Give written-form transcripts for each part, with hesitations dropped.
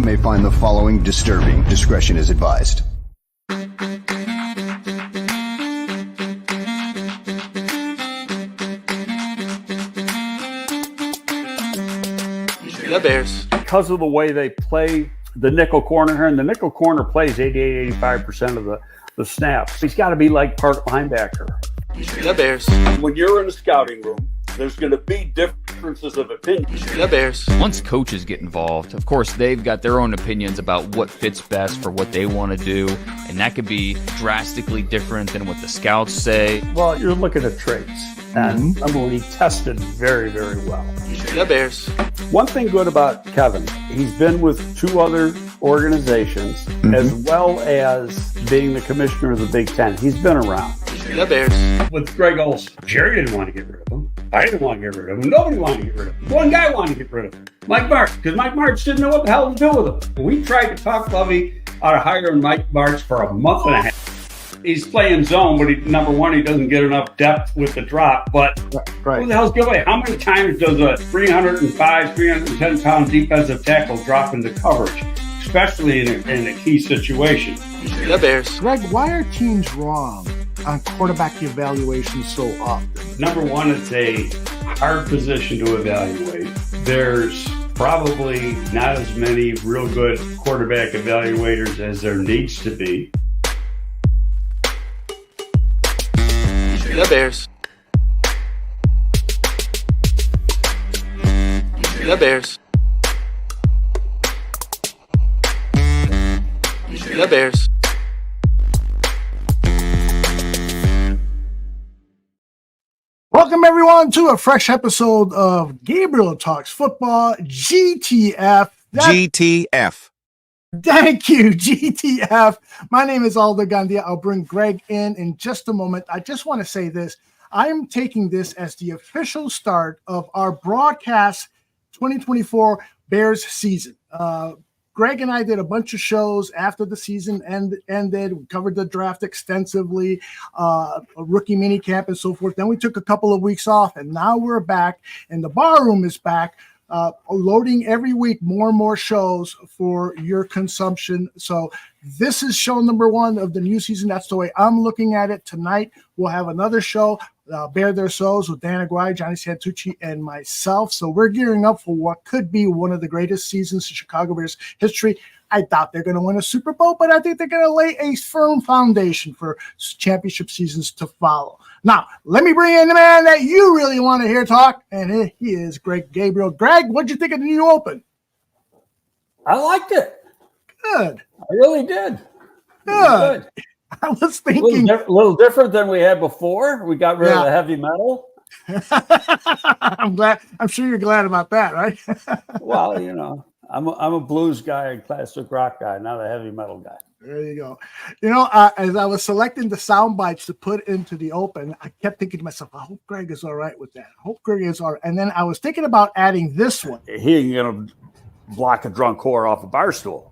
may find the following disturbing. Discretion is advised. The Bears. Because of the way they play the nickel corner here, and the nickel corner plays 88-85% of the snaps. He's got to be like part linebacker. The Bears. When you're in a scouting room, there's going to be differences of opinion. The Bears. Once coaches get involved, of course, they've got their own opinions about what fits best for what they want to do, and that could be drastically different than what the scouts say. Well, you're looking at traits, and number one, he tested very, very well. The Bears. One thing good about Kevin, he's been with two other organizations, as well as being the commissioner of the Big Ten. He's been around. The Bears. With Greg Olson, Jerry didn't want to get rid of him. I didn't want to get rid of him. Nobody wanted to get rid of him. One guy wanted to get rid of him, Mike Martz, because Mike Martz didn't know what the hell to do with him. We tried to talk Lovey out of hiring Mike Martz for a month and a half. He's playing zone, but number one, he doesn't get enough depth with the drop. But who the hell's giving away? How many times does a 305, 310-pound defensive tackle drop into coverage, especially in a key situation? The Bears. Greg, why are teams wrong on quarterback evaluation so often? Number one, it's a hard position to evaluate. There's probably not as many real good quarterback evaluators as there needs to be. The Bears. The Bears. The Bears. Welcome, everyone, to a fresh episode of Gabriel Talks Football, GTF. GTF. Thank you, GTF. My name is Aldo. I'll bring Greg in just a moment. I just want to say this. I am taking this as the official start of our broadcast 2024 Bears season. Greg and I did a bunch of shows after the season ended. We covered the draft extensively, a rookie minicamp and so forth. Then we took a couple of weeks off, and now we're back, and the bar room is back. Loading every week more and more shows for your consumption. So this is show number one of the new season. That's the way I'm looking at it. Tonight we'll have another show, Bear Their Souls, with Dan Aguirre, Johnny Santucci, and myself. So we're gearing up for what could be one of the greatest seasons in Chicago Bears history. I doubt they're going to win a Super Bowl, but I think they're going to lay a firm foundation for championship seasons to follow. Now, let me bring in the man that you really want to hear talk, and he is Greg Gabriel. Greg, what'd you think of the new open? I liked it. Good. I really did. Good. I was thinking a little different than we had before. We got rid of the heavy metal. I'm glad. I'm sure you're glad about that, right? Well, you know, I'm a blues guy and classic rock guy, not a heavy metal guy. There you go. You know, as I was selecting the sound bites to put into the open, I kept thinking to myself, I hope Greg is all right with that. I hope Greg is all right. And then I was thinking about adding this one. He ain't going to block a drunk whore off a bar stool.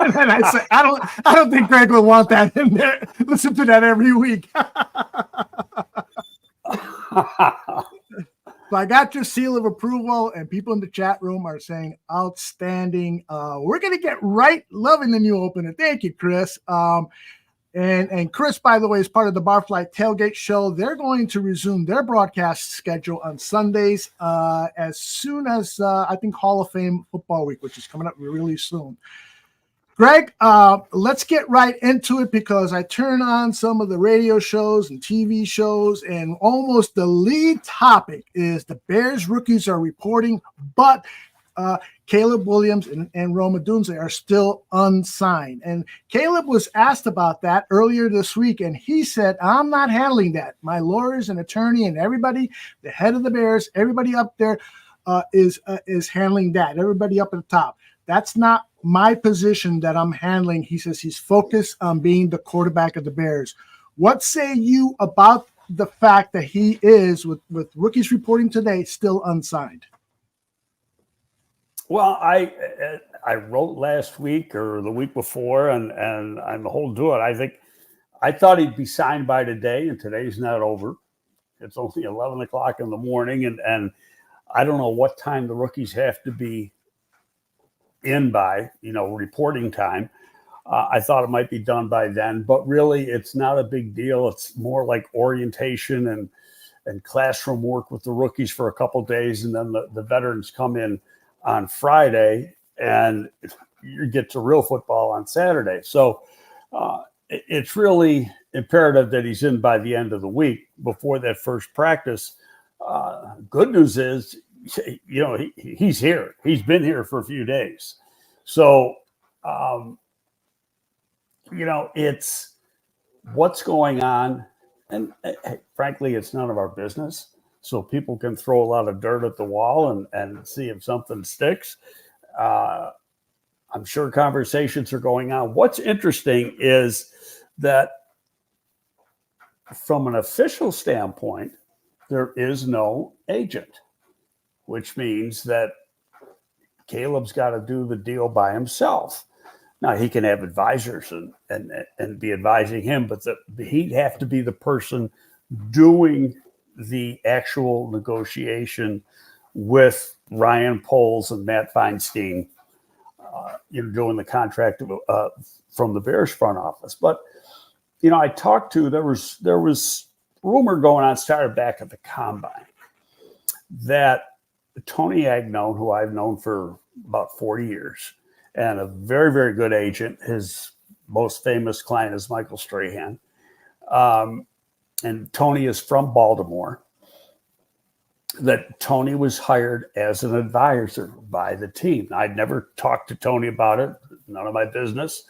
And then I said, I don't think Greg will want that in there. Listen to that every week. So I got your seal of approval, and people in the chat room are saying outstanding. We're going to get right loving the new opener. Thank you, Chris. And Chris, by the way, is part of the Barfly Tailgate Show. They're going to resume their broadcast schedule on Sundays as soon as, I think, Hall of Fame Football Week, which is coming up really soon. Greg, let's get right into it, because I turn on some of the radio shows and TV shows, and almost the lead topic is the Bears rookies are reporting, but Caleb Williams and Rome Odunze are still unsigned. And Caleb was asked about that earlier this week, and he said, I'm not handling that. My lawyers and attorney and everybody, the head of the Bears, everybody up there is handling that, everybody up at the top. That's not my position that I'm handling. He says he's focused on being the quarterback of the Bears. What say you about the fact that he is, with rookies reporting today, still unsigned? Well, I wrote last week or the week before, and I'm holding to it. I thought he'd be signed by today, and today's not over. It's only 11 o'clock in the morning, and I don't know what time the rookies have to be in by, reporting time. I thought it might be done by then, but really it's not a big deal. It's more like orientation and classroom work with the rookies for a couple days. And then the veterans come in on Friday and you get to real football on Saturday. So it's really imperative that he's in by the end of the week before that first practice. Good news is, he's here. He's been here for a few days. So, it's what's going on. And frankly, it's none of our business. So people can throw a lot of dirt at the wall and see if something sticks. I'm sure conversations are going on. What's interesting is that from an official standpoint, there is no agent, which means that Caleb's got to do the deal by himself. Now, he can have advisors and be advising him, but he'd have to be the person doing the actual negotiation with Ryan Poles and Matt Feinstein, doing the contract from the Bears front office. But, I talked to, there was rumor going on, started back at the Combine, that Tony Agnone, who I've known for about 40 years, and a very, very good agent. His most famous client is Michael Strahan. And Tony is from Baltimore. That Tony was hired as an advisor by the team. I'd never talked to Tony about it, none of my business.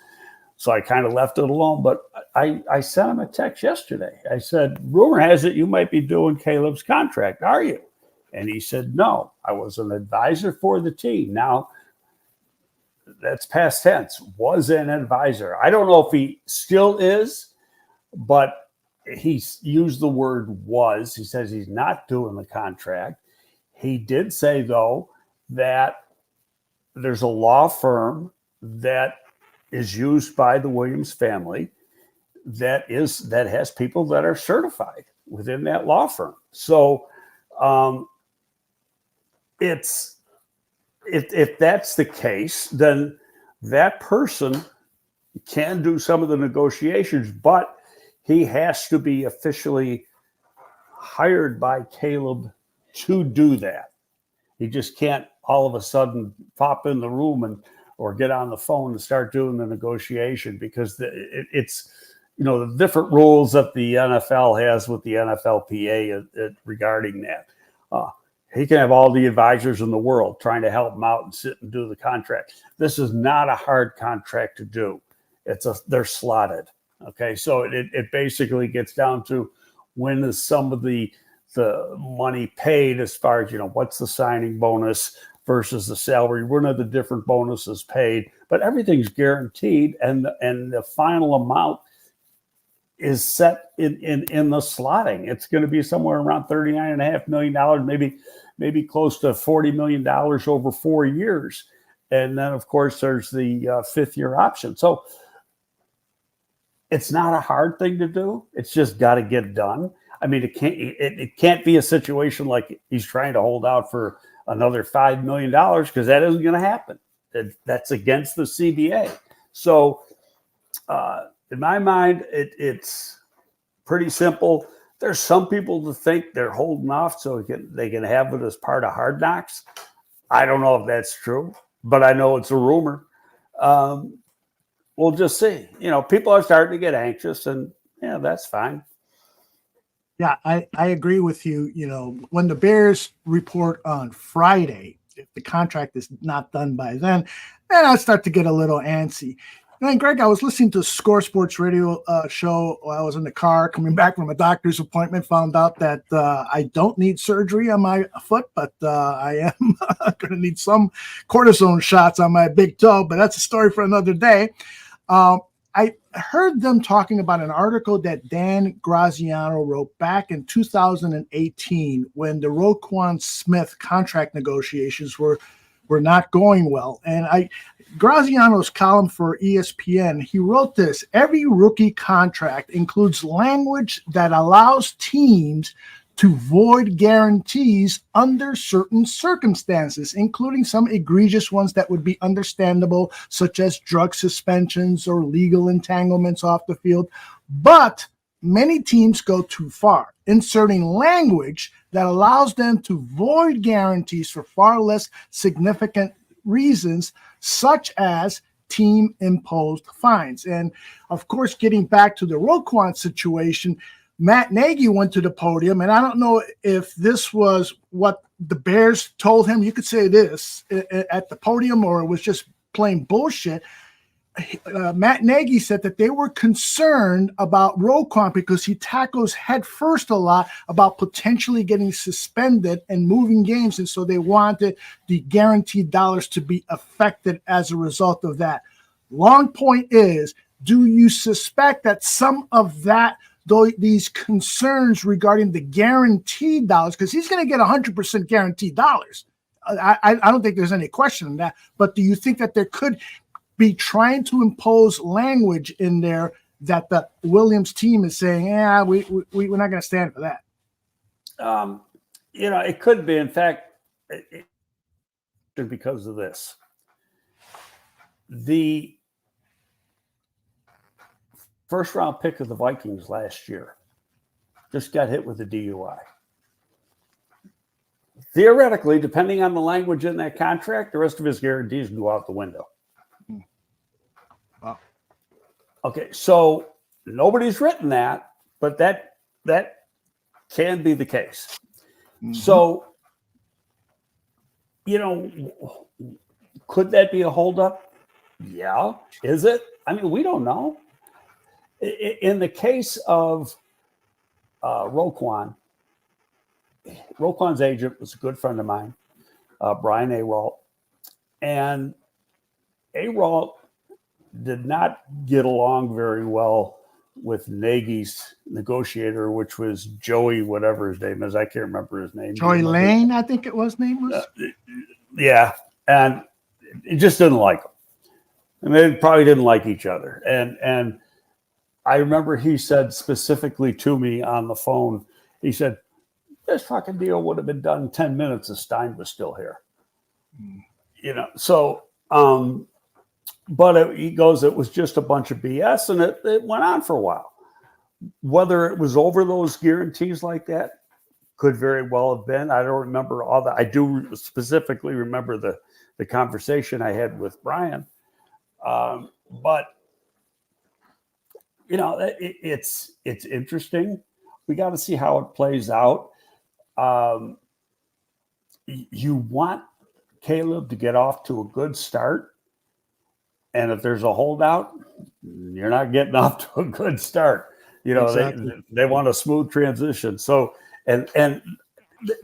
So I kind of left it alone. But I sent him a text yesterday. I said, rumor has it you might be doing Caleb's contract. Are you? And he said, no, I was an advisor for the team. Now, that's past tense, was an advisor. I don't know if he still is, but he's used the word was. He says he's not doing the contract. He did say, though, that there's a law firm that is used by the Williams family that has people that are certified within that law firm. So if that's the case, then that person can do some of the negotiations, but he has to be officially hired by Caleb to do that. He just can't all of a sudden pop in the room or get on the phone and start doing the negotiation, because it's the different rules that the NFL has with the NFLPA regarding that. He can have all the advisors in the world trying to help him out and sit and do the contract. This is not a hard contract to do. They're slotted. Okay, so it basically gets down to when is some of the money paid, as far as what's the signing bonus versus the salary. When are the different bonuses paid? But everything's guaranteed, and the final amount is set in the slotting. It's going to be somewhere around $39.5 million, maybe close to $40 million over 4 years. And then, of course, there's the fifth-year option. So it's not a hard thing to do. It's just got to get done. I mean, it can't be a situation like he's trying to hold out for another $5 million, because that isn't going to happen. That's against the CBA. So in my mind, it's pretty simple. There's some people that think they're holding off so they can have it as part of Hard Knocks. I don't know if that's true, but I know it's a rumor. We'll just see. People are starting to get anxious, and that's fine. Yeah, I agree with you. When the Bears report on Friday, if the contract is not done by then I start to get a little antsy. And Greg, I was listening to Score Sports radio show while I was in the car coming back from a doctor's appointment, found out that I don't need surgery on my foot, but I am going to need some cortisone shots on my big toe, but that's a story for another day. I heard them talking about an article that Dan Graziano wrote back in 2018 when the Roquan Smith contract negotiations were not going well. And Graziano's column for ESPN, he wrote this: every rookie contract includes language that allows teams to void guarantees under certain circumstances, including some egregious ones that would be understandable, such as drug suspensions or legal entanglements off the field. But many teams go too far, inserting language that allows them to void guarantees for far less significant reasons, such as team-imposed fines. And, of course, getting back to the Roquan situation, Matt Nagy went to the podium, and I don't know if this was what the Bears told him. You could say this at the podium, or it was just plain bullshit. Matt Nagy said that they were concerned about Roquan because he tackles head first a lot about potentially getting suspended and moving games. And so they wanted the guaranteed dollars to be affected as a result of that. Long point is, do you suspect that some of that, though these concerns regarding the guaranteed dollars, because he's going to get 100% guaranteed dollars. I don't think there's any question in that. But do you think that there could be trying to impose language in there that the Williams team is saying, yeah, we're not going to stand for that? It could be. In fact, because of this. The first round pick of the Vikings last year just got hit with a DUI. Theoretically, depending on the language in that contract, the rest of his guarantees go out the window. Wow. Okay, so nobody's written that, but that can be the case. Mm-hmm. So, could that be a holdup? Yeah. Is it? I mean, we don't know. In the case of Roquan's agent was a good friend of mine, Brian Aralt. And Aralt did not get along very well with Nagy's negotiator, which was Joey, whatever his name is. I can't remember his name. Joey Lane, I think it was name was. Yeah. And it just didn't like him. And they probably didn't like each other. And I remember he said specifically to me on the phone, he said, this fucking deal would have been done in 10 minutes if Stein was still here. So, but he goes, it was just a bunch of BS, and it went on for a while. Whether it was over those guarantees like that could very well have been. I don't remember all that. I do specifically remember the conversation I had with Brian. But it's interesting. We got to see how it plays out. You want Caleb to get off to a good start. And if there's a holdout, you're not getting off to a good start. Exactly. They want a smooth transition. So, and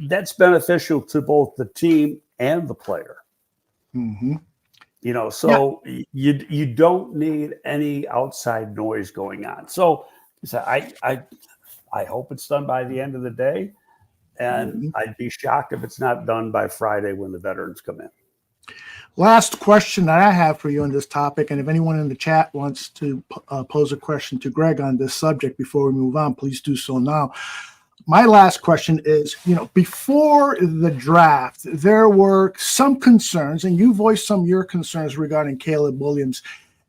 that's beneficial to both the team and the player. Mm-hmm. So you don't need any outside noise going on. So I hope it's done by the end of the day. And I'd be shocked if it's not done by Friday when the veterans come in. Last question that I have for you on this topic, and if anyone in the chat wants to pose a question to Greg on this subject before we move on, please do so now. My last question is, before the draft, there were some concerns, and you voiced some of your concerns regarding Caleb Williams,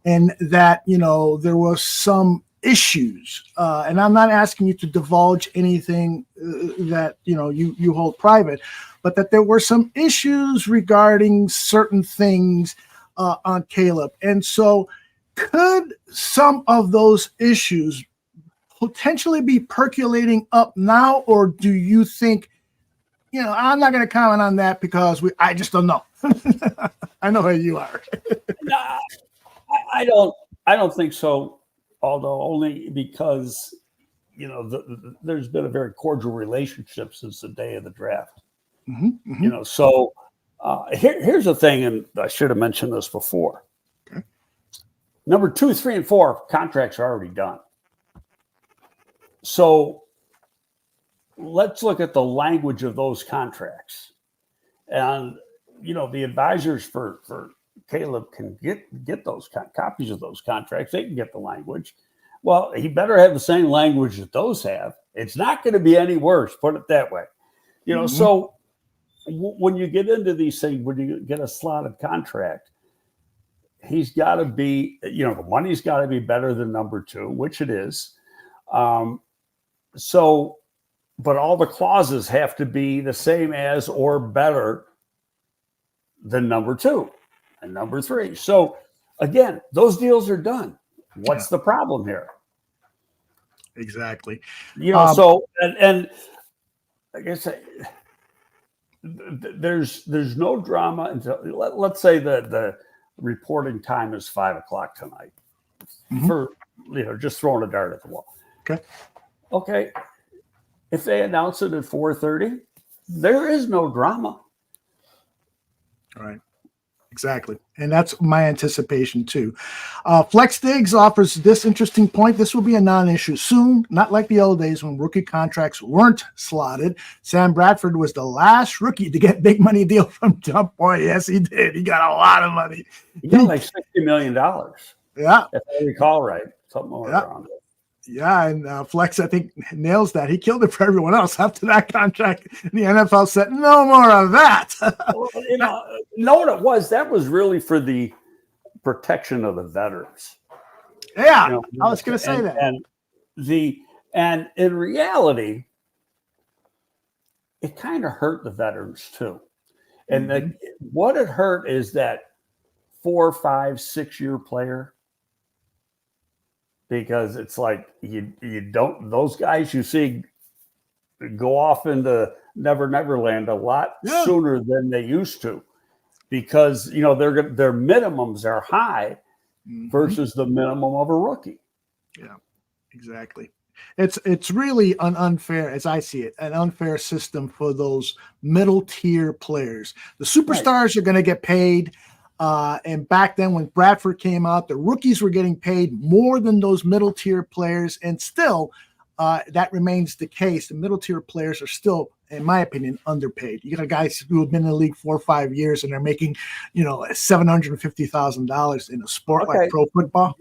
and that, there was some issues. And I'm not asking you to divulge anything that, you hold private, but that there were some issues regarding certain things on Caleb. And so could some of those issues potentially be percolating up now, or do you think, I'm not going to comment on that because I just don't know. I know how you are. No, I don't think so, Aldo, only because, there's been a very cordial relationship since the day of the draft. Mm-hmm, mm-hmm. So here's the thing, and I should have mentioned this before. Okay. Number 2, 3, and 4 contracts are already done. So let's look at the language of those contracts. And, the advisors for Caleb can get those copies of those contracts. They can get the language. Well, he better have the same language that those have. It's not going to be any worse, put it that way. So when you get into these things, when you get a slotted contract, he's got to be, the money's got to be better than number 2, which it is. But all the clauses have to be the same as or better than number 2 and number 3. So again, those deals are done. What's the problem here? Exactly. And like I say, there's no drama until let's say the reporting time is 5:00 tonight for just throwing a dart at the wall. Okay. If they announce it at 4:30, there is no drama. All right. Exactly. And that's my anticipation too. Flex Diggs offers this interesting point. This will be a non-issue soon, not like the old days when rookie contracts weren't slotted. Sam Bradford was the last rookie to get big money deal from Dump Boy. Yes, he did. He got a lot of money. He got like $60 million. Yeah. If I recall right. Something around it. Yeah, and Flex, I think, nails that. He killed it for everyone else. After that contract, the NFL said, no more of that. Well, know what it was? That was really for the protection of the veterans. Yeah, I was going to say that. And in reality, it kind of hurt the veterans too. And what it hurt is that 4, 5, 6 year player. Because it's like you don't, those guys you see go off into Never Land a lot sooner than they used to, because their minimums are high versus the minimum of a rookie. Yeah, exactly. It's really an unfair, as I see it, an unfair system for those middle tier players. The superstars are going to get paid. And back then when Bradford came out, the rookies were getting paid more than those middle tier players. And still, that remains the case. The middle tier players are still, in my opinion, underpaid. You got guys who have been in the league 4 or 5 years and they're making, $750,000 in a sport like pro football.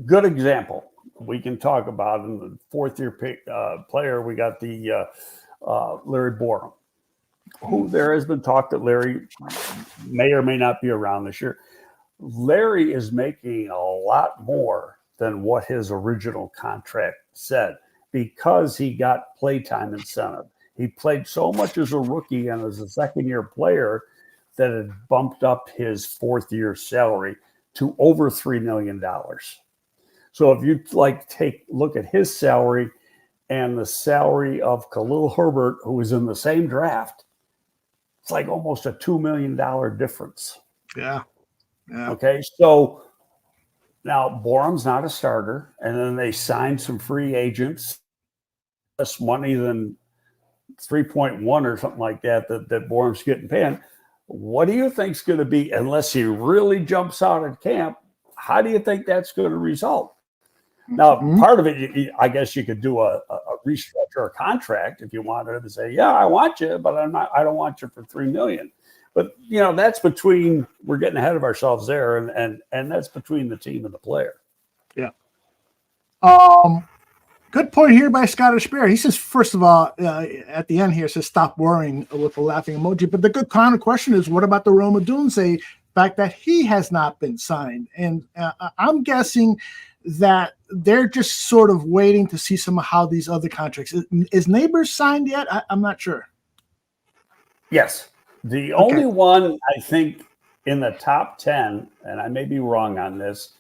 Good example. We can talk about in the 4th year player. We got the Larry Borum, who there has been talk that Larry may or may not be around this year. Larry is making a lot more than what his original contract said because he got playtime incentive. He played so much as a rookie and as a second-year player that it bumped up his 4th year salary to over $3 million. So if you look at his salary and the salary of Khalil Herbert, who was in the same draft, it's like almost a $2 million difference. Yeah. Okay. So now Borum's not a starter. And then they signed some free agents, less money than 3.1 or something like that Borum's getting paid. What do you think is going to be, unless he really jumps out at camp, how do you think that's going to result? Now, part of it, I guess you could do a restructure a contract if you wanted to say, yeah, I want you, but I don't want you for $3 million. But, that's we're getting ahead of ourselves there. And that's between the team and the player. Yeah. Good point here by Scottish Bear. He says, first of all, at the end here, says, stop worrying with the laughing emoji. But the good counter question is, what about the Roma Dunze fact that he has not been signed? And I'm guessing that they're just sort of waiting to see some of how these other contracts. Is Neighbors signed yet? I'm not sure. Yes. The only one I think in the top 10, and I may be wrong on this,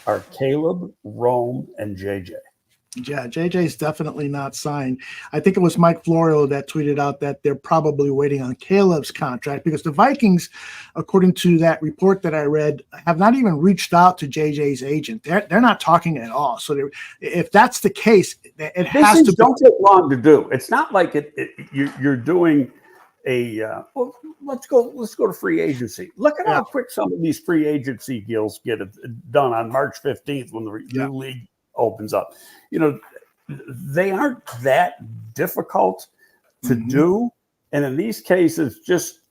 are Caleb, Rome, and JJ. Yeah, JJ's definitely not signed. I think it was Mike Florio that tweeted out that they're probably waiting on Caleb's contract because the Vikings, according to that report that I read, have not even reached out to JJ's agent. They're not talking at all. So if that's the case, it has to. Don't take long to do. It's not like you're doing let's go to free agency. Look at how quick some of these free agency deals get done on March 15th when the new league opens up. They aren't that difficult to do. And in these cases, just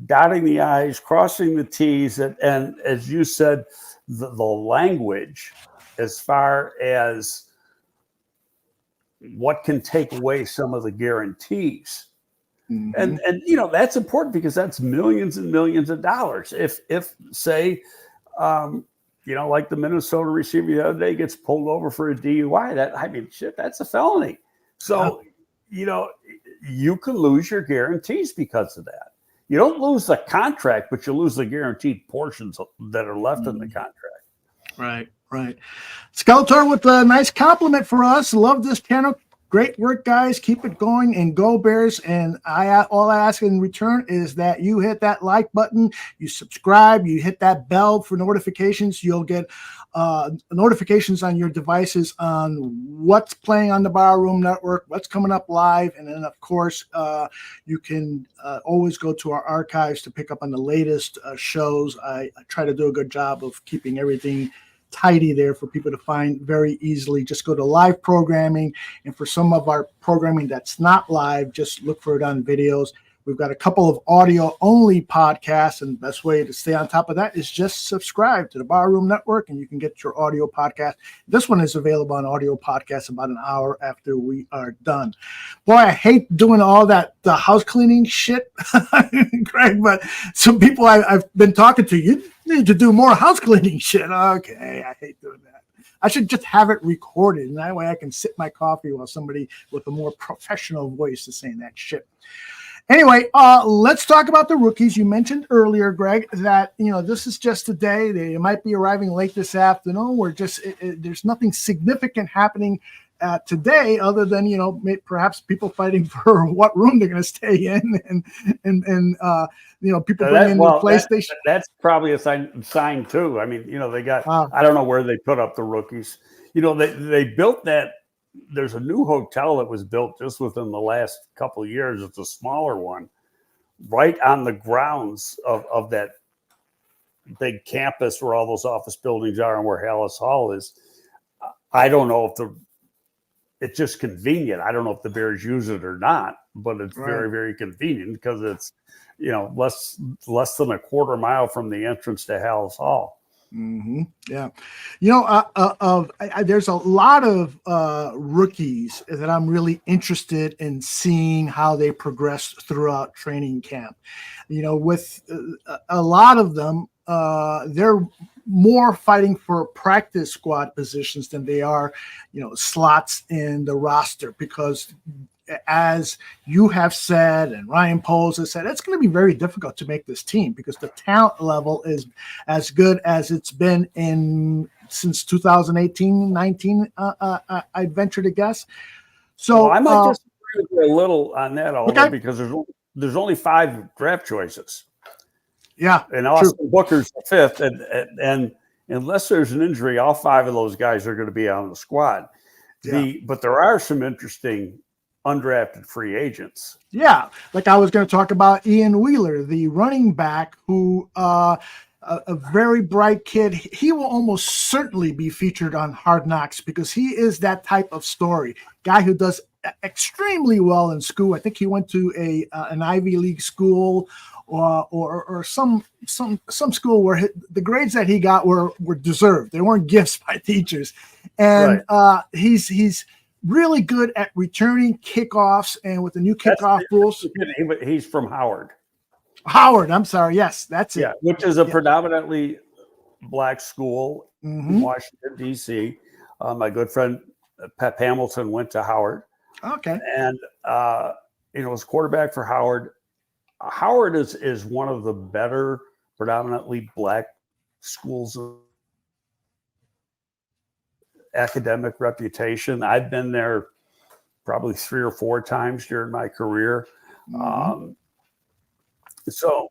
dotting the I's, crossing the T's, and as you said, the language as far as what can take away some of the guarantees. And that's important because that's millions and millions of dollars. If say, like the Minnesota receiver the other day gets pulled over for a DUI, that's a felony. So, you can lose your guarantees because of that. You don't lose the contract, but you lose the guaranteed portions that are left in the contract. Right. Skeletor with a nice compliment for us. Love this channel. Great work, guys. Keep it going and go Bears. And all I ask in return is that you hit that like button, you subscribe, you hit that bell for notifications. You'll get notifications on your devices on what's playing on the Barroom Network, what's coming up live. And then, of course, you can always go to our archives to pick up on the latest shows. I try to do a good job of keeping everything tidy there for people to find very easily. Just go to live programming, and for some of our programming that's not live, just look for it on videos. We've got a couple of audio only podcasts, and the best way to stay on top of that is just subscribe to the Barroom Network and you can get your audio podcast. This one is available on audio podcast about an hour after we are done. Boy, I hate doing all that the house cleaning shit, Greg, but some people I've been talking to, you need to do more house cleaning shit. Okay, I hate doing that. I should just have it recorded, and that way I can sip my coffee while somebody with a more professional voice is saying that shit. Anyway, let's talk about the rookies. You mentioned earlier, Greg, that this is just today. They might be arriving late this afternoon. We're just there's nothing significant happening today, other than perhaps people fighting for what room they're going to stay in, and people bringing the PlayStation. That's probably a sign too. I mean, they got. I don't know where they put up the rookies. They built that. There's a new hotel that was built just within the last couple of years. It's a smaller one, right on the grounds of that big campus where all those office buildings are and where Hallis Hall is. I don't know if it's just convenient. I don't know if the Bears use it or not, but it's very, very convenient because it's, less than a quarter mile from the entrance to Hallis Hall. Mm-hmm. Yeah. There's a lot of rookies that I'm really interested in seeing how they progress throughout training camp. With a lot of them, they're more fighting for practice squad positions than they are, slots in the roster, because as you have said, and Ryan Poles has said, it's going to be very difficult to make this team because the talent level is as good as it's been since 2018-19. I'd venture to guess. So I might disagree with you a little on that, Aldo, because there's only 5 draft choices. Yeah, and Austin Booker's the 5th, and unless there's an injury, all 5 of those guys are going to be on the squad. But there are some interesting undrafted free agents. Yeah, like I was going to talk about Ian Wheeler, the running back, who a very bright kid. He will almost certainly be featured on Hard Knocks because he is that type of story. Guy who does extremely well in school. I think he went to an Ivy League school or some school where the grades that he got were deserved. They weren't gifts by teachers. And he's really good at returning kickoffs, and with the new kickoff rules. He's from Howard. I'm sorry. Yes, that's it. Yeah, which is a predominantly black school in Washington, D.C. My good friend Pep Hamilton went to Howard. Okay. And, was quarterback for Howard. Howard is one of the better predominantly black schools of academic reputation. I've been there probably 3 or 4 times during my career. So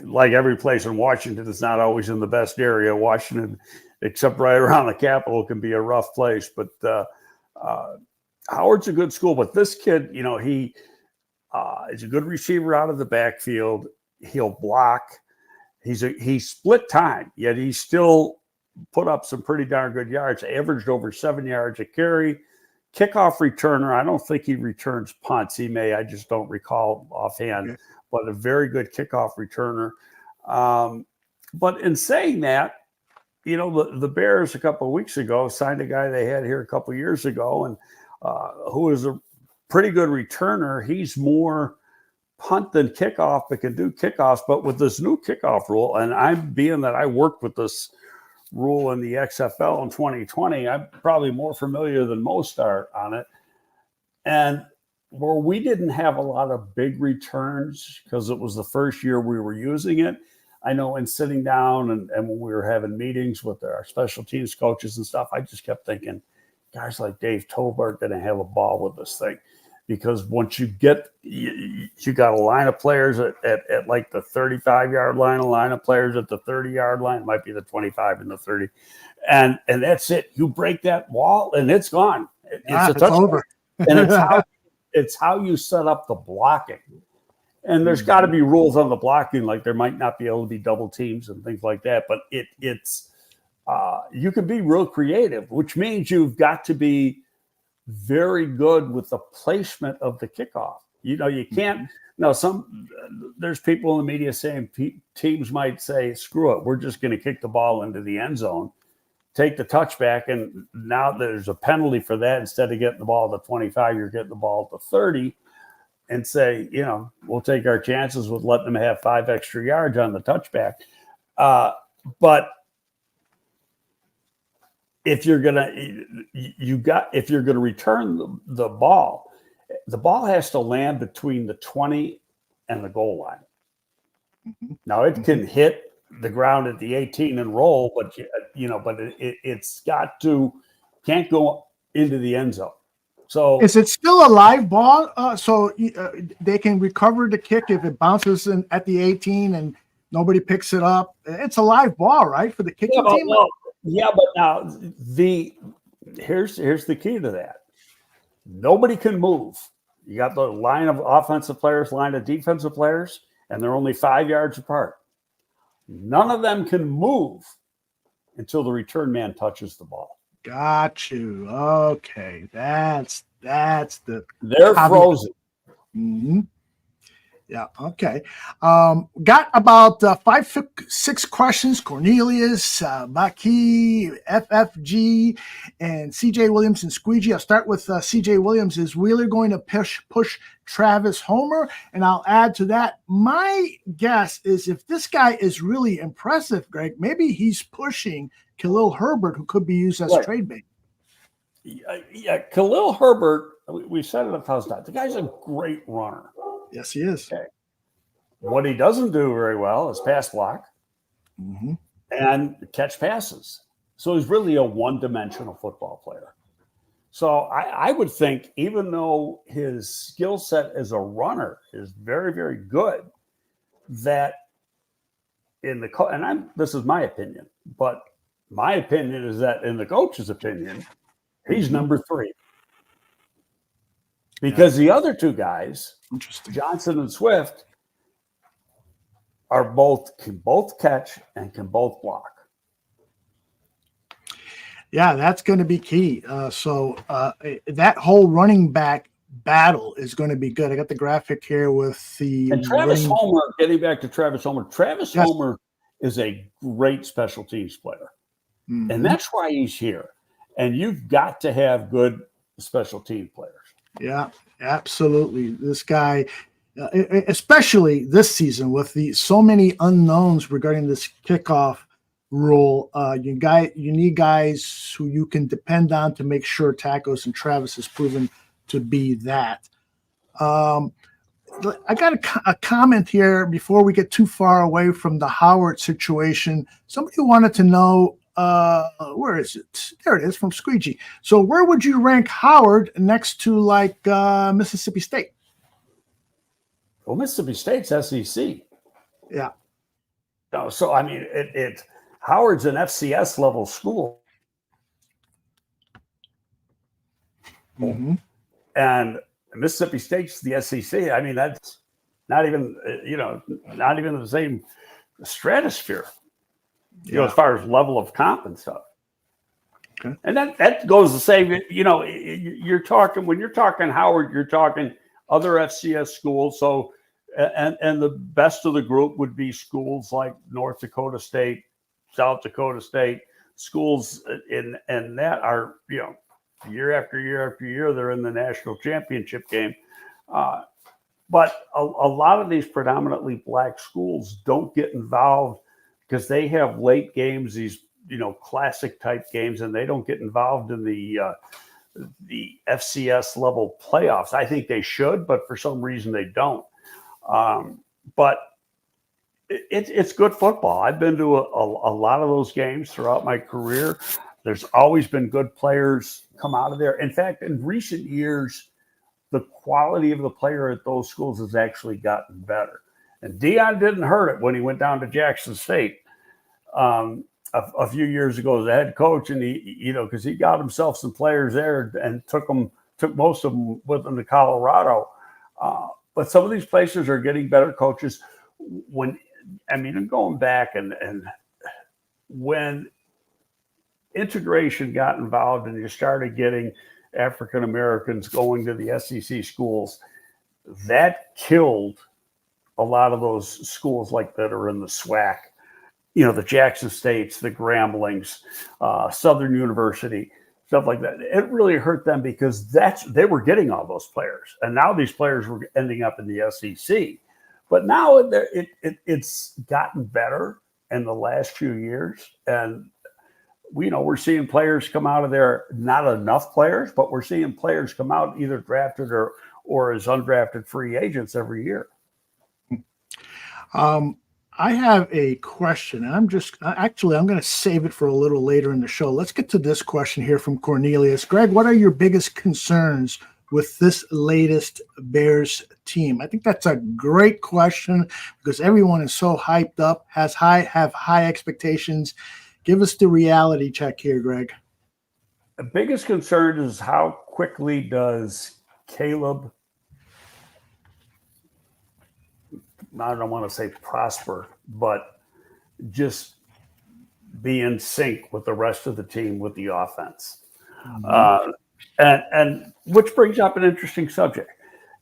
like every place in Washington, it's not always in the best area. Washington, except right around the Capitol, can be a rough place. But Howard's a good school. But this kid, he is a good receiver out of the backfield. He'll block. He's split time, yet he still put up some pretty darn good yards. Averaged over 7 yards a carry. Kickoff returner. I don't think he returns punts. He may. I just don't recall offhand. Okay. But a very good kickoff returner. But in saying that, the Bears a couple of weeks ago signed a guy they had here a couple of years ago, and who is a pretty good returner. He's more punt than kickoff, but can do kickoffs. But with this new kickoff rule, and I worked with this rule in the XFL in 2020, I'm probably more familiar than most are on it. And where we didn't have a lot of big returns because it was the first year we were using it, I know in sitting down and when we were having meetings with our special teams coaches and stuff, I just kept thinking, guys like Dave Tober are going to have a ball with this thing. Because once you got a line of players at like the 35-yard line, a line of players at the 30-yard line, it might be the 25 and the 30. And that's it. You break that wall and it's gone. It's over. And it's how you set up the blocking. And there's got to be rules on the blocking, like there might not be able to be double teams and things like that. But it's you can be real creative, which means you've got to be very good with the placement of the kickoff. You can't. No, there's people in the media saying teams might say, "Screw it, we're just going to kick the ball into the end zone, take the touchback, and now there's a penalty for that. Instead of getting the ball at the 25, you're getting the ball at the 30." And say, we'll take our chances with letting them have 5 extra yards on the touchback. But if you're gonna return the ball has to land between the 20 and the goal line. Mm-hmm. Now it can hit the ground at the 18 and roll, but it's can't go into the end zone. So is it still a live ball? So they can recover the kick if it bounces in at the 18 and nobody picks it up. It's a live ball, right, for the kicking team? But now here's the key to that. Nobody can move. You got the line of offensive players, line of defensive players, and they're only 5 yards apart. None of them can move until the return man touches the ball. Got you. Okay, that's the. They're frozen. Mm-hmm. Yeah. Okay. Got about 5-6 questions. Cornelius, Baki, FFG, and CJ Williams and Squeegee. I'll start with CJ Williams. Is Wheeler going to push Travis Homer? And I'll add to that. My guess is if this guy is really impressive, Greg, maybe he's pushing Khalil Herbert, who could be used as trade bait. Yeah, Khalil Herbert, we've said it 1,000 times. The guy's a great runner. Yes, he is. Okay. What he doesn't do very well is pass block and catch passes. So he's really a one-dimensional football player. So I would think, even though his skill set as a runner is very, very good, that this is my opinion, but my opinion is that in the coach's opinion, he's number 3. Because the other 2 guys, Johnson and Swift, can both catch and can both block. Yeah, that's going to be key. So that whole running back battle is going to be good. I got the graphic here with the Travis Homer. Getting back to Travis Homer, Homer is a great special teams player. Mm-hmm. And that's why he's here. And you've got to have good special team players. Yeah, absolutely. This guy, especially this season with so many unknowns regarding this kickoff rule, you need guys who you can depend on to make sure tackles, and Travis has proven to be that. I got a comment here before we get too far away from the Howard situation. Somebody wanted to know, where is it? There it is, from Squeegee. So where would you rank Howard next to Mississippi State? Well, Mississippi State's SEC. Yeah. No, so I mean, Howard's an FCS level school, and Mississippi State's the SEC. I mean, that's not even the same stratosphere. As far as level of comp and stuff. Okay. And that goes the same, when you're talking Howard, you're talking other FCS schools. So, and the best of the group would be schools like North Dakota State, South Dakota State, schools in that are, year after year after year, they're in the national championship game. But a lot of these predominantly black schools don't get involved because they have late games, these, classic type games, and they don't get involved in the FCS level playoffs. I think they should, but for some reason they don't. But it's good football. I've been to a lot of those games throughout my career. There's always been good players come out of there. In fact, in recent years, the quality of the player at those schools has actually gotten better. And Deion didn't hurt it when he went down to Jackson State a few years ago as a head coach, and he, because he got himself some players there and took most of them with him to Colorado. But some of these places are getting better coaches. I'm going back and when integration got involved and you started getting African Americans going to the SEC schools, that killed a lot of those schools like that are in the SWAC. The Jackson States, the Gramblings, Southern University, stuff like that. It really hurt them because they were getting all those players, and now these players were ending up in the SEC. But now it's gotten better in the last few years, and we're seeing players come out of there. Not enough players, but we're seeing players come out either drafted or as undrafted free agents every year. I have a question. I'm going to save it for a little later in the show. Let's get to this question here from Cornelius. Greg, what are your biggest concerns with this latest Bears team? I think that's a great question because everyone is so hyped up, have high expectations. Give us the reality check here, Greg. The biggest concern is how quickly does Caleb, I don't want to say prosper, but just be in sync with the rest of the team with the offense. Mm-hmm. And which brings up an interesting subject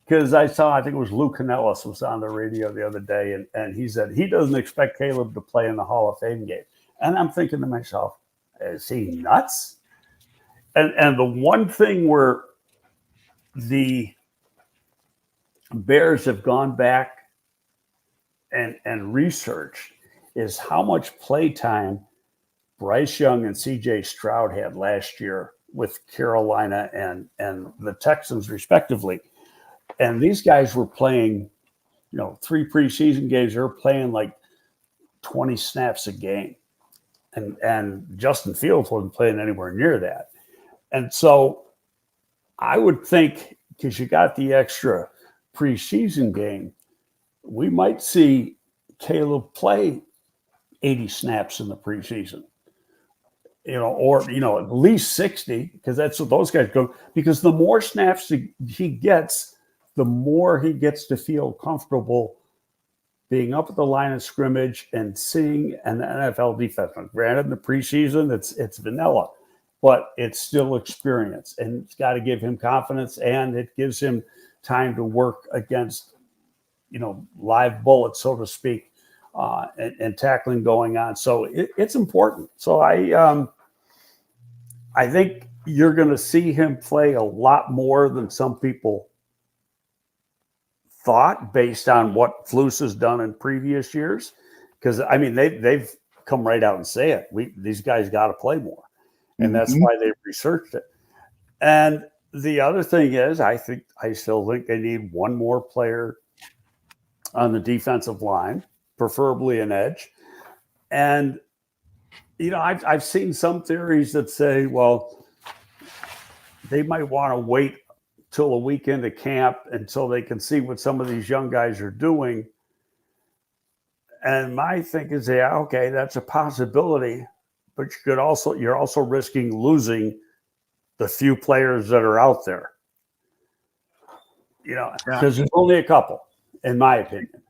because I think it was Lou Canellis was on the radio the other day, and he said he doesn't expect Caleb to play in the Hall of Fame game. And I'm thinking to myself, is he nuts? And the one thing where the Bears have gone back and researched is how much play time Bryce Young and CJ Stroud had last year with Carolina and the Texans respectively. And these guys were playing, 3 preseason games. They were playing like 20 snaps a game. And Justin Fields wasn't playing anywhere near that. And so I would think because you got the extra preseason game, we might see Caleb play 80 snaps in the preseason, or at least 60, because that's what those guys go. Because the more snaps he gets, the more he gets to feel comfortable being up at the line of scrimmage and seeing an NFL defense. Granted, in the preseason, it's vanilla, but it's still experience, and it's got to give him confidence, and it gives him time to work against live bullets, so to speak, and tackling going on. So it's important. So I think you're going to see him play a lot more than some people thought based on what Flus has done in previous years. Because, they've come right out and say it. These guys got to play more. And that's why they've researched it. And the other thing is, I still think they need one more player on the defensive line, preferably an edge. And, I've seen some theories that say, well, they might want to wait till a week into camp until they can see what some of these young guys are doing. And my thing is, okay, that's a possibility, but you're also risking losing the few players that are out there. Because there's only a couple, in my opinion.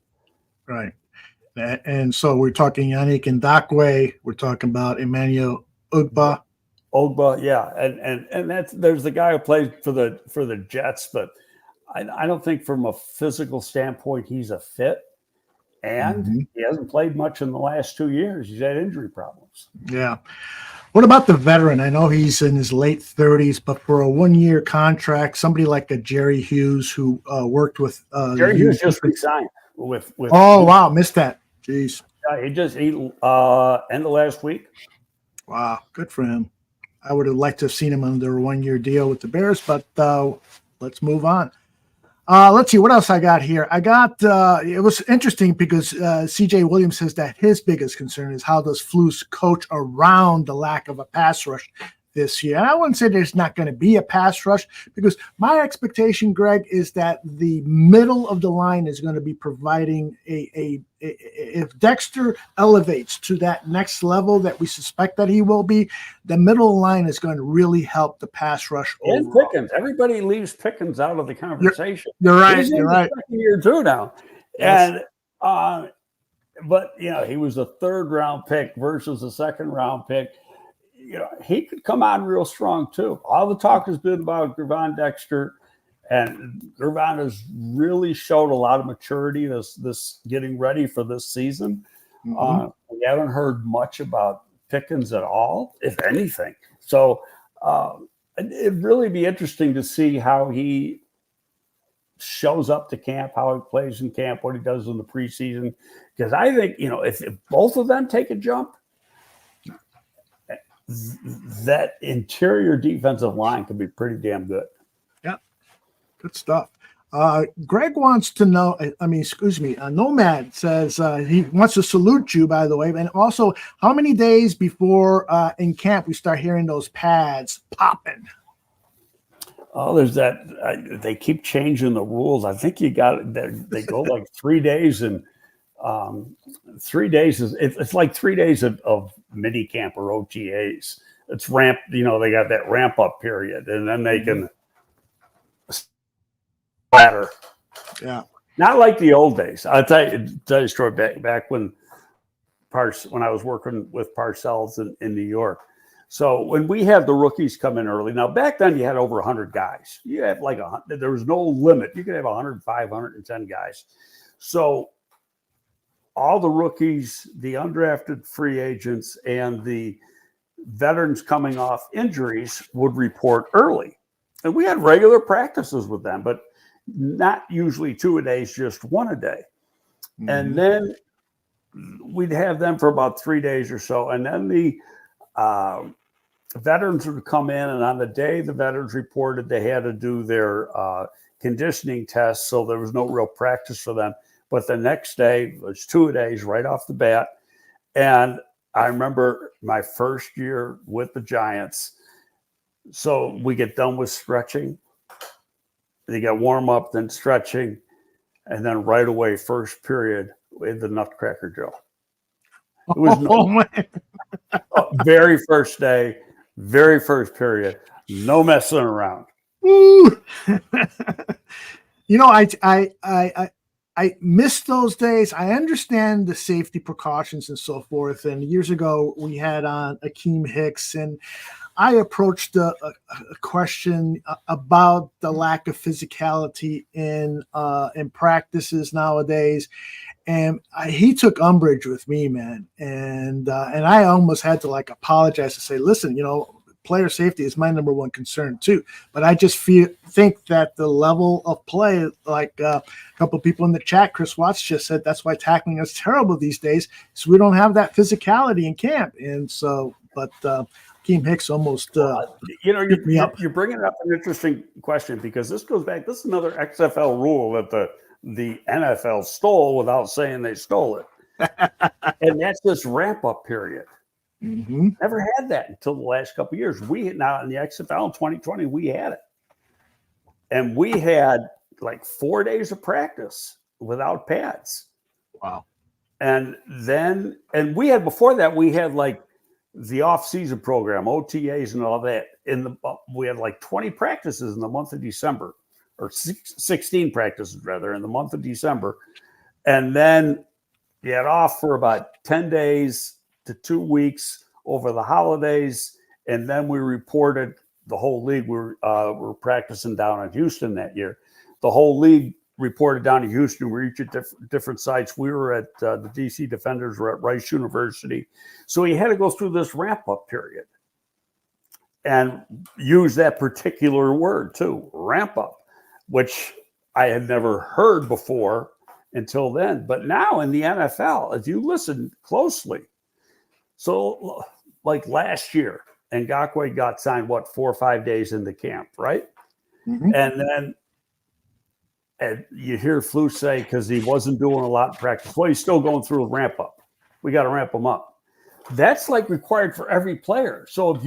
Right. And so we're talking Yannick Ngakoue. We're talking about Emmanuel Ogbah. Yeah. And there's the guy who played for the Jets, but I don't think from a physical standpoint he's a fit. And he hasn't played much in the last 2 years. He's had injury problems. Yeah. What about the veteran? I know he's in his late 30s, but for a 1-year contract, somebody like a Jerry Hughes who worked with Jerry Hughes just resigned with. Oh wow, missed that. Jeez. He end of last week. Wow, good for him. I would have liked to have seen him under a 1-year deal with the Bears, but let's move on. Let's see what else I got here. I got it was interesting because CJ Williams says that his biggest concern is how does Flus coach around the lack of a pass rush this year. And I wouldn't say there's not going to be a pass rush because my expectation, Greg, is that the middle of the line is going to be providing if Dexter elevates to that next level that we suspect that he will be, the middle line is going to really help the pass rush. And overall. Pickens. Everybody leaves Pickens out of the conversation. You're right. He's in you're the right. Second year too now. Yes. And but he was a 3rd round pick versus a 2nd round pick. He could come on real strong too. All the talk has been about Gervon Dexter, and Gervon has really showed a lot of maturity this getting ready for this season. Mm-hmm. We haven't heard much about Pickens at all, if anything. So it'd really be interesting to see how he shows up to camp, how he plays in camp, what he does in the preseason. Because I think, if both of them take a jump, that interior defensive line could be pretty damn good. Yeah, good stuff. Greg wants to know, Nomad says he wants to salute you, by the way, and also how many days before in camp we start hearing those pads popping? Oh, there's that. They keep changing the rules. I think you got they go like 3 days, and 3 days it's like 3 days of mini camp or OTAs. It's ramp, they got that ramp up period, and then they can splatter. Yeah, not like the old days. I'll tell you a story back when I was working with Parcells in New York. So when we had the rookies come in early, now back then you had over 100 guys. You had there was no limit. You could have 105, 110 guys. So all the rookies, the undrafted free agents, and the veterans coming off injuries would report early. And we had regular practices with them, but not usually 2 a day, just 1 a day. Mm-hmm. And then we'd have them for about 3 days or so. And then the veterans would come in, and on the day the veterans reported, they had to do their conditioning tests. So there was no real practice for them. But the next day was 2 days right off the bat. And I remember my first year with the Giants. So we get done with stretching. They get warm up, then stretching. And then right away, first period, with the Nutcracker Joe. It was very first day, very first period. No messing around. I miss those days. I understand the safety precautions and so forth. And years ago, we had on Akeem Hicks, and I approached a question about the lack of physicality in practices nowadays. And he took umbrage with me, man. And I almost had to apologize to say, listen, player safety is my number one concern too. But I just think that the level of play, a couple of people in the chat, Chris Watts just said, that's why tackling is terrible these days. So we don't have that physicality in camp. And so, but Akeem Hicks almost you're bringing up an interesting question, because this goes back. This is another XFL rule that the NFL stole without saying they stole it. And that's this ramp up period. Mm-hmm. Never had that until the last couple of years. Now in the XFL in 2020, we had it. And we had 4 days of practice without pads. Wow. And we had, before that, we had the off-season program, OTAs and all that. We had 20 practices in the month of December, or 16 practices rather, in the month of December. And then you had off for about 10 days to 2 weeks over the holidays. And then we reported, the whole league, we were practicing down in Houston that year. The whole league reported down to Houston. We each at different sites. We were at the DC Defenders, were at Rice University. So he had to go through this ramp-up period. and use that particular word too, ramp up, which I had never heard before until then. But now in the NFL, if you listen closely, so like last year, Ngakoue got signed, 4 or 5 days into camp, right? Mhm. And then you hear Flus say, because he wasn't doing a lot in practice, well, he's still going through a ramp up. We got to ramp him up. That's like required for every player. So if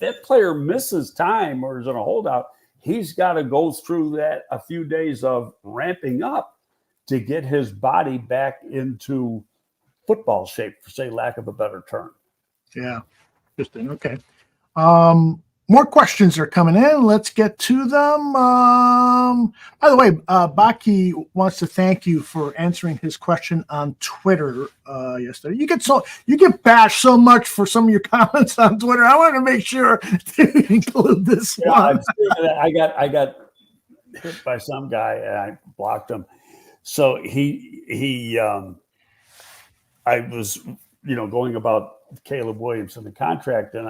that player misses time or is in a holdout, he's got to go through that a few days of ramping up to get his body back into football shape, for say lack of a better term. Yeah. Interesting. Okay. More questions are coming in. Let's get to them. By the way, Baki wants to thank you for answering his question on Twitter yesterday. You get bashed so much for some of your comments on Twitter. I wanted to make sure to include this one. I got hit by some guy and I blocked him. So I was, going about Caleb Williams and the contract, and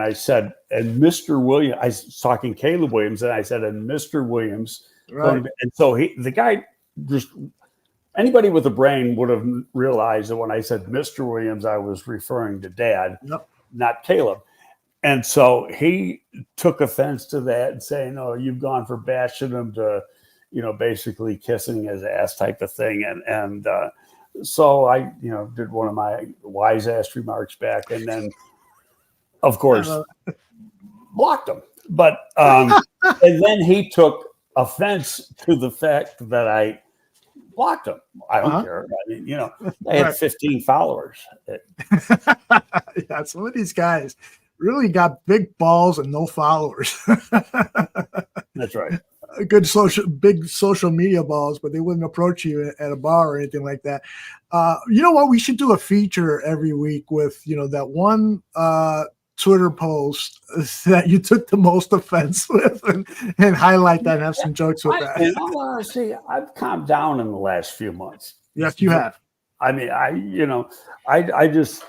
I said, and Mr. Williams, I was talking Caleb Williams, and I said, and Mr. Williams, Right. and so the guy, just anybody with a brain would have realized that when I said Mr. Williams, I was referring to Dad, Yep. not Caleb. And so he took offense to that and saying, "Oh, you've gone from bashing him to, basically kissing his ass type of thing." And so I, did one of my wise ass remarks back, and then, of course, blocked him. But and then he took offense to the fact that I blocked him. I don't care. I mean, I had 15 followers. Yeah, some of these guys really got big balls and no followers. That's right. Big social media balls, but they wouldn't approach you at a bar or anything like that. You know what? We should do a feature every week with, that one Twitter post that you took the most offense with and highlight that and have some jokes with that. In all honesty, I've calmed down in the last few months. Yes, you have. I mean, I just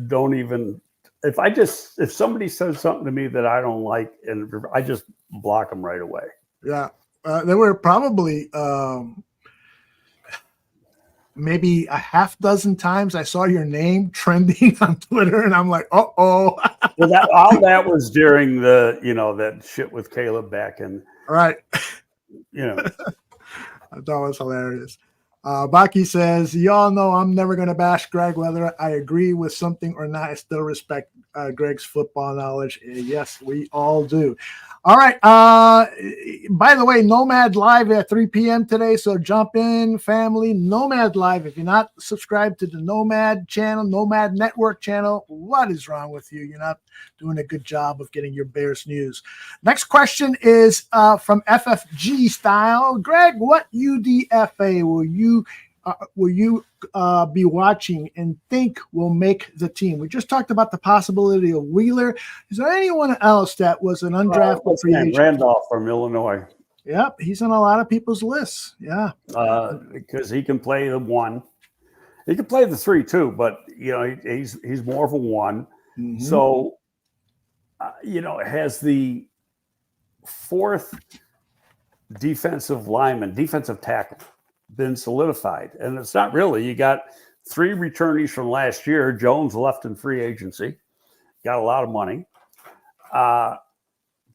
don't even, if somebody says something to me that I don't like, and I just block them right away. Yeah. There were probably maybe a half dozen times I saw your name trending on Twitter, and I'm like, uh-oh. Well, all that was during the, that shit with Caleb back in. Right. I thought it was hilarious. Baki says, y'all know I'm never going to bash Greg, whether I agree with something or not. I still respect Greg's football knowledge. Yes, we all do. All right. By the way, Nomad Live at 3 p.m. today. So jump in, family. Nomad Live. If you're not subscribed to the Nomad channel, Nomad Network channel, what is wrong with you? You're not doing a good job of getting your Bears news. Next question is from FFG Style. Greg, what UDFA will you be watching and think will make the team? We just talked about the possibility of Wheeler. Is there anyone else that was an undrafted free agent? Randolph from Illinois. Yep, he's on a lot of people's lists. Yeah, because he can play the 1. He can play the 3 too, but he's more of a 1. Mm-hmm. So has the 4th defensive tackle been solidified? And it's not really. You got 3 returnees from last year. Jones left in free agency, got a lot of money.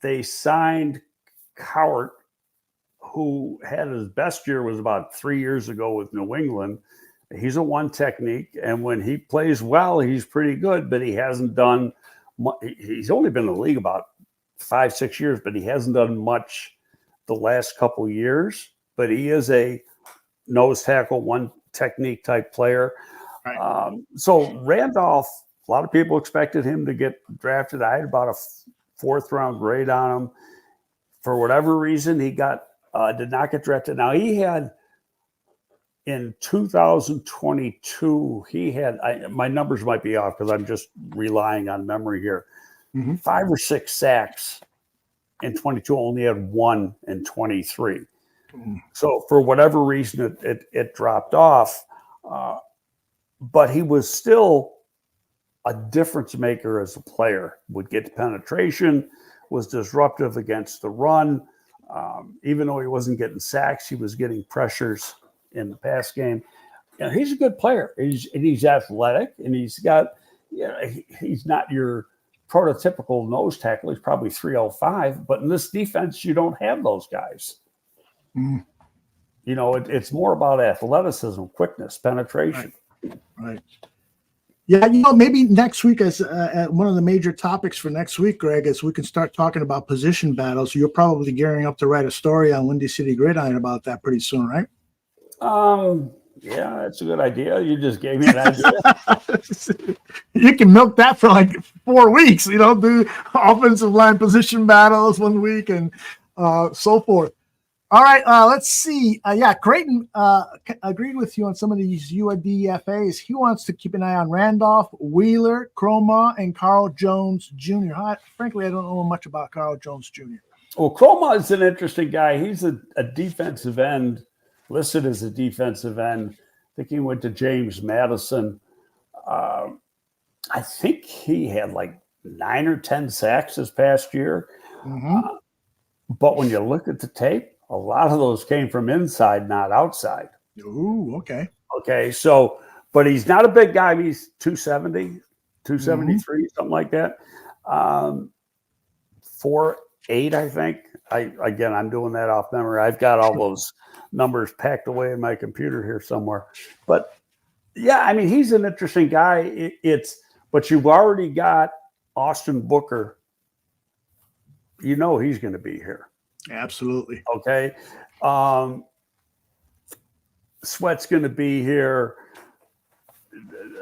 They signed Cowart, who had his best year was about 3 years ago with New England. He's a 1 technique, and when he plays well, he's pretty good, but he hasn't done he's only been in the league about 5-6 years, but he hasn't done much the last couple of years. But he is a nose tackle, 1 technique type player. Right. So Randolph, a lot of people expected him to get drafted. I had about a 4th round grade on him. For whatever reason, he did not get drafted. Now he had in 2022, my numbers might be off because I'm just relying on memory here. Mm-hmm. 5 or 6 sacks in 22, only had 1 in 23. So for whatever reason, it dropped off. But he was still a difference maker as a player. Would get penetration, was disruptive against the run. Even though he wasn't getting sacks, he was getting pressures in the pass game. He's a good player. He's athletic, and he's got, he's not your prototypical nose tackle. He's probably 305, but in this defense, you don't have those guys. Mm. It's more about athleticism, quickness, penetration. Right. Yeah, maybe next week as one of the major topics for next week, Greg, is we can start talking about position battles. You're probably gearing up to write a story on Windy City Gridiron about that pretty soon, right? Yeah, that's a good idea. You just gave me an idea. You can milk that for like 4 weeks, do offensive line position battles 1 week and so forth. All right, let's see. Creighton agreed with you on some of these UADFAs. He wants to keep an eye on Randolph, Wheeler, Croma, and Carl Jones Jr. Frankly, I don't know much about Carl Jones Jr. Well, Croma is an interesting guy. He's a defensive end, listed as a defensive end. I think he went to James Madison. I think he had like 9 or 10 sacks this past year. Mm-hmm. But when you look at the tape, a lot of those came from inside, not outside. Ooh, okay. Okay, so, but he's not a big guy. He's 270, 273, something like that. 4'8", I think. I'm doing that off memory. I've got all those numbers packed away in my computer here somewhere. But, yeah, he's an interesting guy. But you've already got Austin Booker. He's going to be here. Absolutely. Okay. Sweat's going to be here.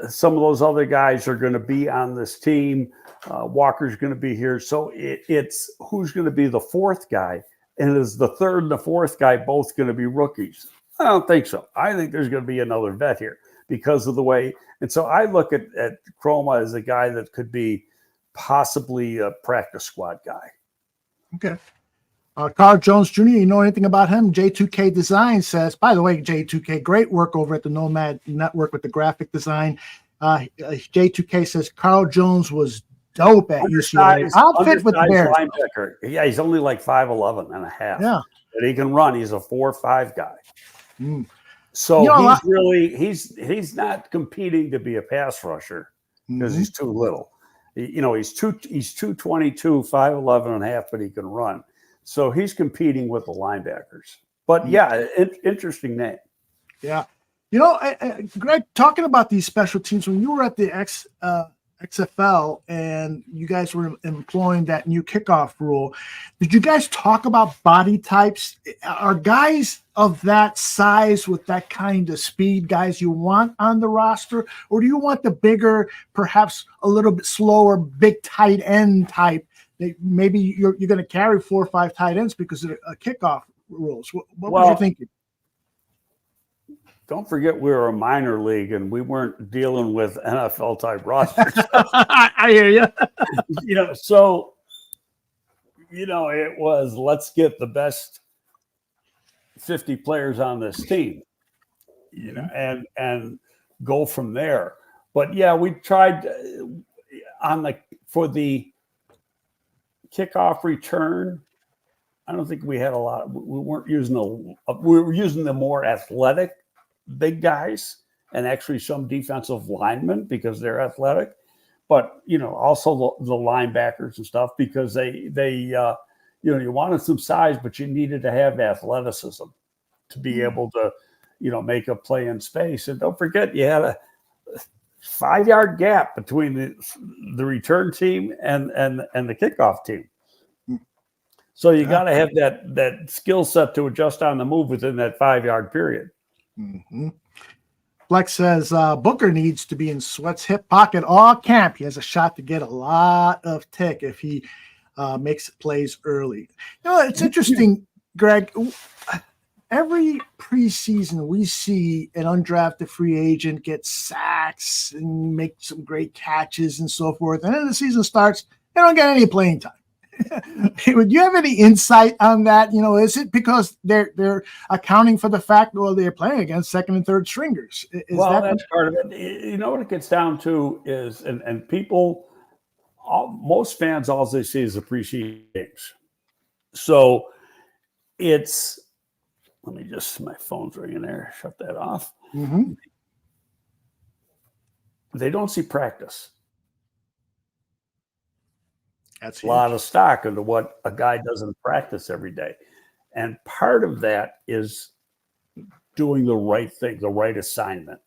Some of those other guys are going to be on this team. Walker's going to be here. So it's who's going to be the fourth guy. And is the third and the fourth guy both going to be rookies? I don't think so. I think there's going to be another vet here because of the way. And so I look at Croma as a guy that could be possibly a practice squad guy. Okay. Carl Jones Jr., you know anything about him? J2K Design says, by the way, J2K, great work over at the Nomad Network with the graphic design. J2K says Carl Jones was dope at UCLA. I'll fit with the Bears. Linebacker. Yeah, he's only like 5'11" and a half. Yeah. But he can run. He's a 4'5" guy. Mm. So he's not competing to be a pass rusher because he's too little. He's 222, 5'11" and a half, but he can run. So he's competing with the linebackers. But, yeah, interesting name. Yeah. Greg, talking about these special teams, when you were at the XFL and you guys were employing that new kickoff rule, did you guys talk about body types? Are guys of that size with that kind of speed guys you want on the roster? Or do you want the bigger, perhaps a little bit slower, big tight end type? Maybe you're going to carry 4 or 5 tight ends because of kickoff rules. What were you thinking? Don't forget we were a minor league and we weren't dealing with NFL type rosters. I hear you. It was let's get the best 50 players on this team, and go from there. But yeah, we tried for the kickoff return. I don't think we had a lot. We weren't using we were using the more athletic big guys and actually some defensive linemen because they're athletic, but also the linebackers and stuff because they you wanted some size, but you needed to have athleticism to be able to make a play in space. And don't forget, you had a 5-yard gap between the return team and the kickoff team. So you got to have that skill set to adjust on the move within that 5-yard period. Mm-hmm. Flex says Booker needs to be in Sweat's hip pocket all camp. He has a shot to get a lot of tick if he makes plays early. It's interesting, Greg. Every preseason, we see an undrafted free agent get sacks and make some great catches and so forth. And then the season starts, they don't get any playing time. Would you have any insight on that? Is it because they're accounting for the fact, well, they're playing against second and third stringers? That's part of it. You know what it gets down to is, and people, most fans, all they see is the preseason games. So it's, let me just, my phone's ringing there. Shut that off. Mm-hmm. They don't see practice. That's a lot of stock into what a guy does in practice every day. And part of that is doing the right thing, the right assignment.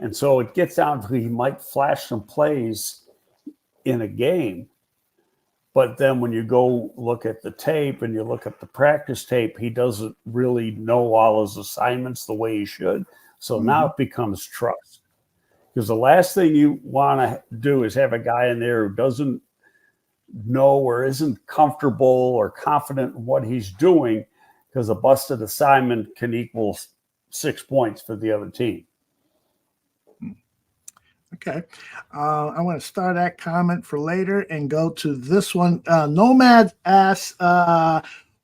And so it gets down to, he might flash some plays in a game, but then when you go look at the tape and you look at the practice tape, he doesn't really know all his assignments the way he should. So now it becomes trust. Because the last thing you want to do is have a guy in there who doesn't know or isn't comfortable or confident in what he's doing, because a busted assignment can equal 6 points for the other team. Okay. I want to start that comment for later and go to this one. Nomad asks,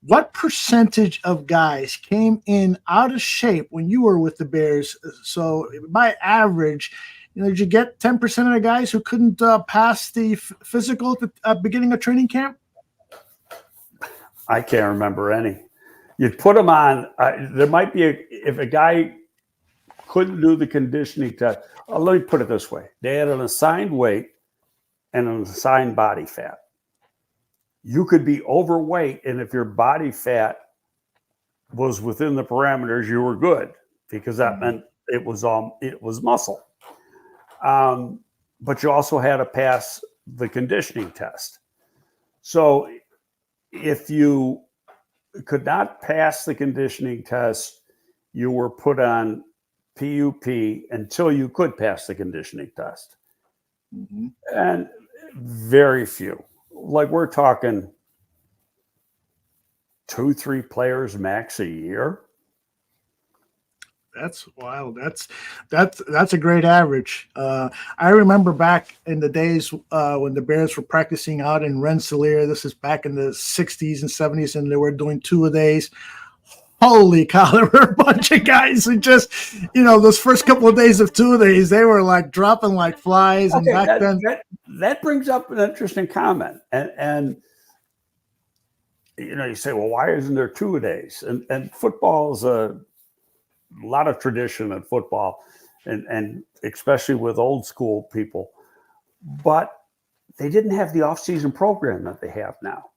what percentage of guys came in out of shape when you were with the Bears? So by average, did you get 10% of the guys who couldn't pass the physical at the beginning of training camp? I can't remember any. You'd put them on. There might be if a guy couldn't do the conditioning test. Let me put it this way: they had an assigned weight and an assigned body fat. You could be overweight, and if your body fat was within the parameters, you were good, because that meant it was muscle. But you also had to pass the conditioning test. So if you could not pass the conditioning test, you were put on PUP until you could pass the conditioning test. And very few. Like, we're talking 2-3 players max a year. That's wild. That's a great average. I remember back in the days when the Bears were practicing out in Rensselaer. This is back in the 60s and 70s, and they were doing 2-a-days. Holy cow, there were a bunch of guys who just, those first couple of days of 2-a-days, they were like dropping like flies. Okay, and back then, that brings up an interesting comment. And you say, well, why isn't there 2-a-days? And football is a lot of tradition in football, and especially with old school people, but they didn't have the off-season program that they have now.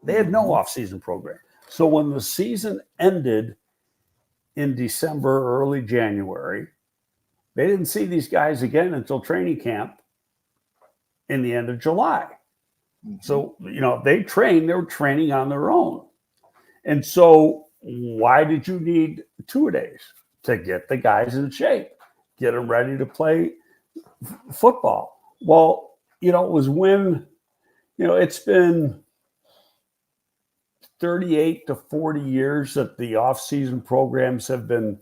They had no off-season program. So when the season ended in December, early January, they didn't see these guys again until training camp in the end of July. So, they were training on their own. And so why did you need 2-a-days? To get the guys in shape, get them ready to play football. Well, it was when, it's been 38 to 40 years that the off-season programs have been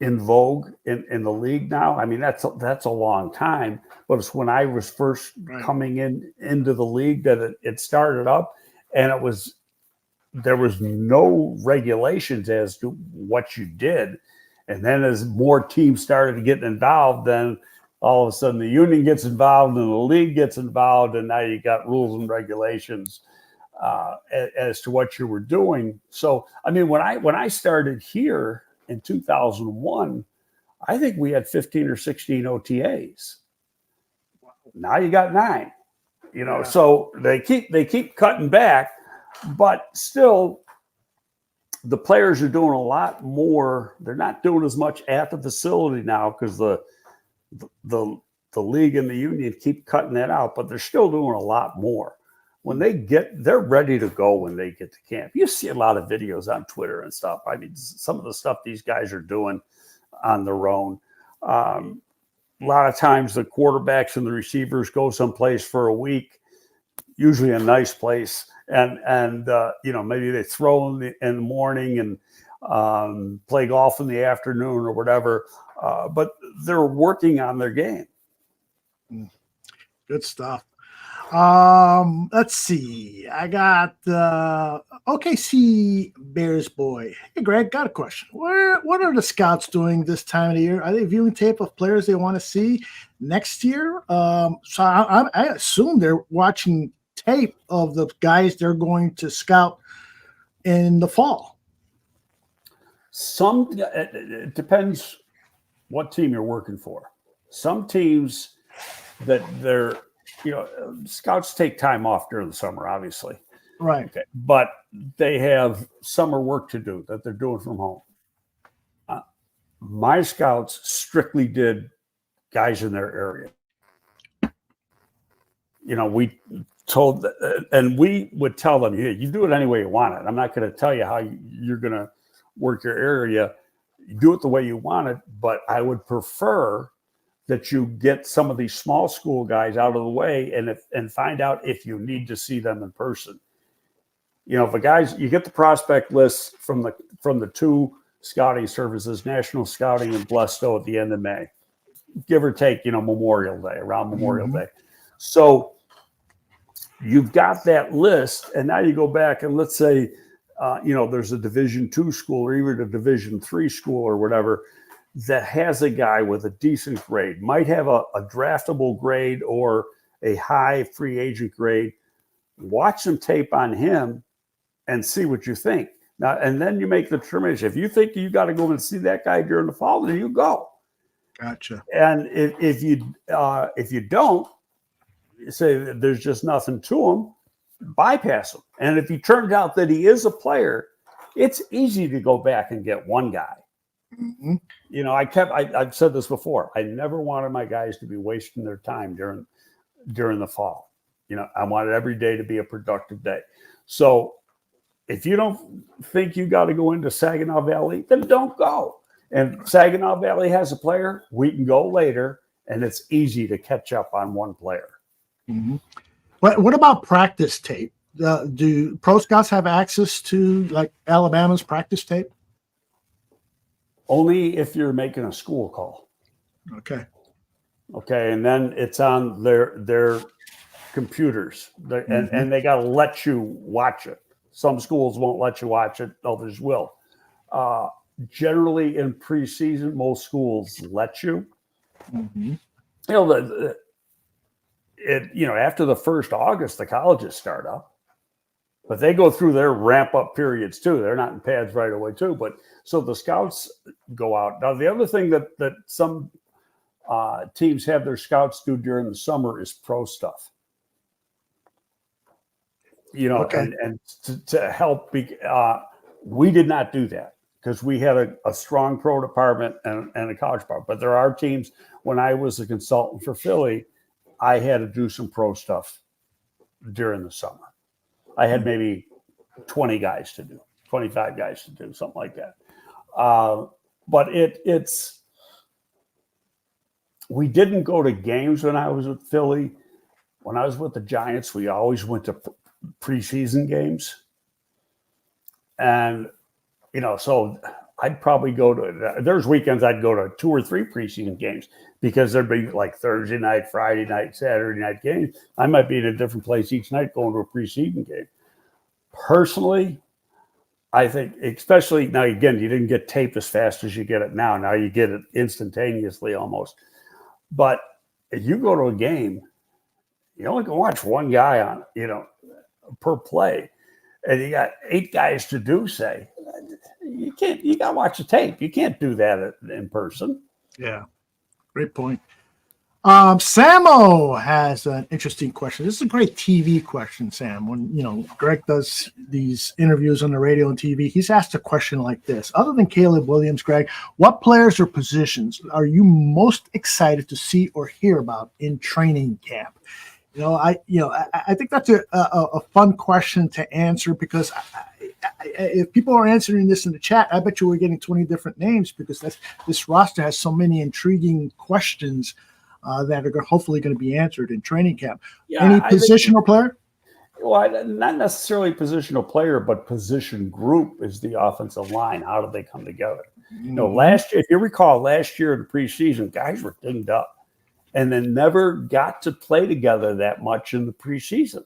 in vogue in the league now. I mean, that's a long time, but it's when I was first coming into the league that it started up, and there was no regulations as to what you did. And then as more teams started getting involved, then all of a sudden the union gets involved and the league gets involved, and now you got rules and regulations as to what you were doing. So, I mean, when I started here in 2001, I think we had 15 or 16 OTAs. Now you got 9. So they keep cutting back. But still, the players are doing a lot more. They're not doing as much at the facility now because the league and the union keep cutting that out. But they're still doing a lot more. When they're ready to go when they get to camp. You see a lot of videos on Twitter and stuff. I mean, some of the stuff these guys are doing on their own. A lot of times the quarterbacks and the receivers go someplace for a week, usually a nice place. And maybe they throw in the morning and play golf in the afternoon or whatever. But they're working on their game. Good stuff. Let's see. I got OKC Bears boy. Hey, Greg, got a question. What are the scouts doing this time of the year? Are they viewing tape of players they want to see next year? So I assume they're watching tape of the guys they're going to scout in the fall. It depends what team you're working for. Some teams that they're, scouts take time off during the summer, obviously. Right. Okay. But they have summer work to do that they're doing from home. My scouts strictly did guys in their area. We told, and we would tell them, you do it any way you want it. I'm not going to tell you how you're going to work your area. You do it the way you want it, but I would prefer that you get some of these small school guys out of the way and find out if you need to see them in person. If you get the prospect lists from the two scouting services, National Scouting and Blesto, at the end of May, give or take, Memorial Day, around Memorial Day. So you've got that list, and now you go back and let's say, there's a Division II school or even a Division III school or whatever that has a guy with a decent grade, might have a draftable grade or a high free agent grade. Watch some tape on him and see what you think. Now, and then you make the determination. If you think you got to go and see that guy during the fall, then you go. Gotcha. And if you don't, say there's just nothing to him, bypass him. And if he turns out that he is a player, it's easy to go back and get one guy. Mm-hmm. I've said this before. I never wanted my guys to be wasting their time during the fall. I wanted every day to be a productive day. So if you don't think you got to go into Saginaw Valley, then don't go. And Saginaw Valley has a player, we can go later, and it's easy to catch up on one player. Mm-hmm. What about practice tape? Do pro scouts have access to like Alabama's practice tape? Only if you're making a school call. Okay. And then it's on their computers, and they got to let you watch it. Some schools won't let you watch it; others will. Generally, in preseason, most schools let you. Mm-hmm. After the 1st August, the colleges start up, but they go through their ramp up periods too. They're not in pads right away too, but so the scouts go out. Now, the other thing that some teams have their scouts do during the summer is pro stuff. Okay. And to help. We did not do that because we had a strong pro department and a college department. But there are teams. When I was a consultant for Philly, I had to do some pro stuff during the summer. I had maybe 20 guys to do, 25 guys to do, something like that. But we didn't go to games when I was with Philly. When I was with the Giants, we always went to preseason games. And, so I'd probably go to, there's weekends I'd go to 2 or 3 preseason games because there'd be like Thursday night, Friday night, Saturday night games. I might be in a different place each night going to a preseason game. Personally, I think, especially now, again, you didn't get tape as fast as you get it now. Now you get it instantaneously almost. But if you go to a game, you only can watch one guy on, per play. And you got 8 guys to do, say. You got to watch the tape. You can't do that in person. Yeah. Great point. Samo has an interesting question. This is a great TV question, Sam. When, Greg does these interviews on the radio and TV, he's asked a question like this. Other than Caleb Williams, Greg, what players or positions are you most excited to see or hear about in training camp? I think that's a fun question to answer because if people are answering this in the chat, I bet you we're getting 20 different names because this roster has so many intriguing questions that are hopefully going to be answered in training camp. Yeah, any positional player? Well, not necessarily positional player, but position group is the offensive line. How do they come together? Mm-hmm. Last year, if you recall, last year in the preseason, guys were dinged up. and then never got to play together that much in the preseason.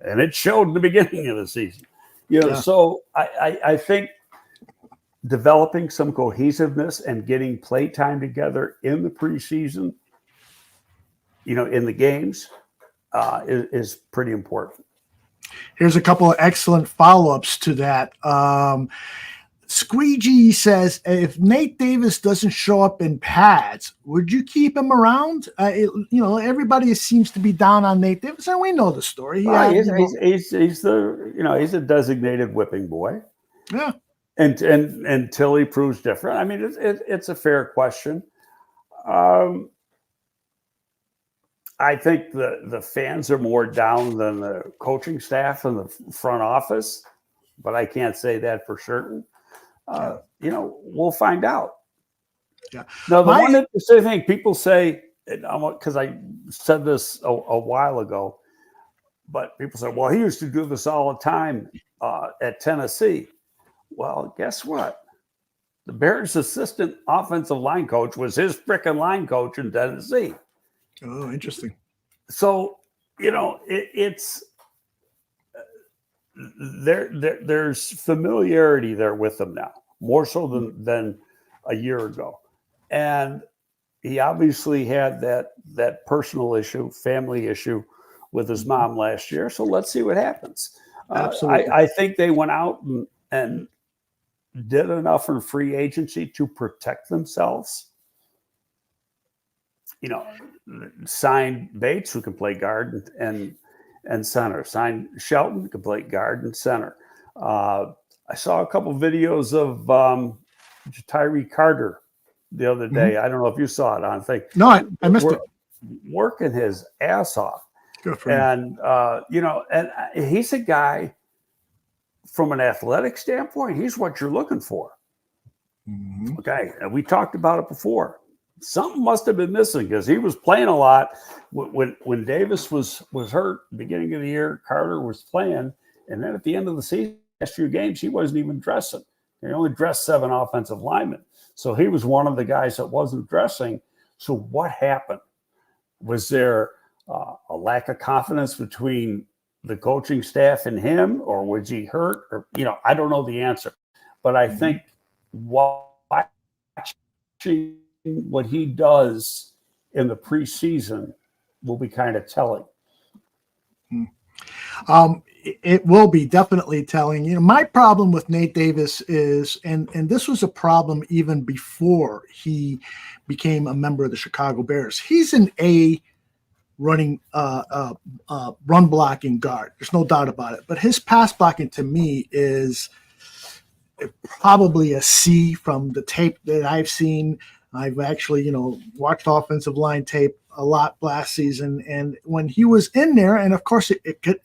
And it showed in the beginning of the season. So I think developing some cohesiveness and getting play time together in the preseason, in the games, is pretty important. Here's a couple of excellent follow-ups to that. Squeegee says, if Nate Davis doesn't show up in pads, would you keep him around? Everybody seems to be down on Nate Davis, and we know the story. He's a designated whipping boy. Yeah. And until he proves different. I mean, it's a fair question. I think the fans are more down than the coaching staff and the front office, but I can't say that for certain. We'll find out. Yeah. Now, the one interesting thing people say, because I said this a while ago, but people say, well, he used to do this all the time at Tennessee. Well, guess what? The Bears' assistant offensive line coach was his frickin' line coach in Tennessee. Oh, interesting. So, it's there's familiarity there with them now, more so than a year ago. And he obviously had that personal issue, family issue with his mom last year. So let's see what happens. Absolutely. I think they went out and did enough in free agency to protect themselves. Signed Bates, who can play guard and center. Signed Shelton, who can play guard and center. I saw a couple videos of Tyree Carter the other day. Mm-hmm. I don't know if you saw it on thing. No, I missed it. Working his ass off. Good for him. And, and he's a guy, from an athletic standpoint, he's what you're looking for. Mm-hmm. Okay. And we talked about it before. Something must have been missing because he was playing a lot. When Davis was hurt beginning of the year, Carter was playing. And then at the end of the season, last few games, he wasn't even dressing. He only dressed 7 offensive linemen. So he was one of the guys that wasn't dressing. So what happened? Was there a lack of confidence between the coaching staff and him, or was he hurt? Or, I don't know the answer. But I think watching what he does in the preseason will be kind of telling. It will be definitely telling. My problem with Nate Davis is, and this was a problem even before he became a member of the Chicago Bears. He's an A running run blocking guard. There's no doubt about it. But his pass blocking to me is probably a C from the tape that I've seen. I've actually, watched offensive line tape a lot last season. And when he was in there, and of course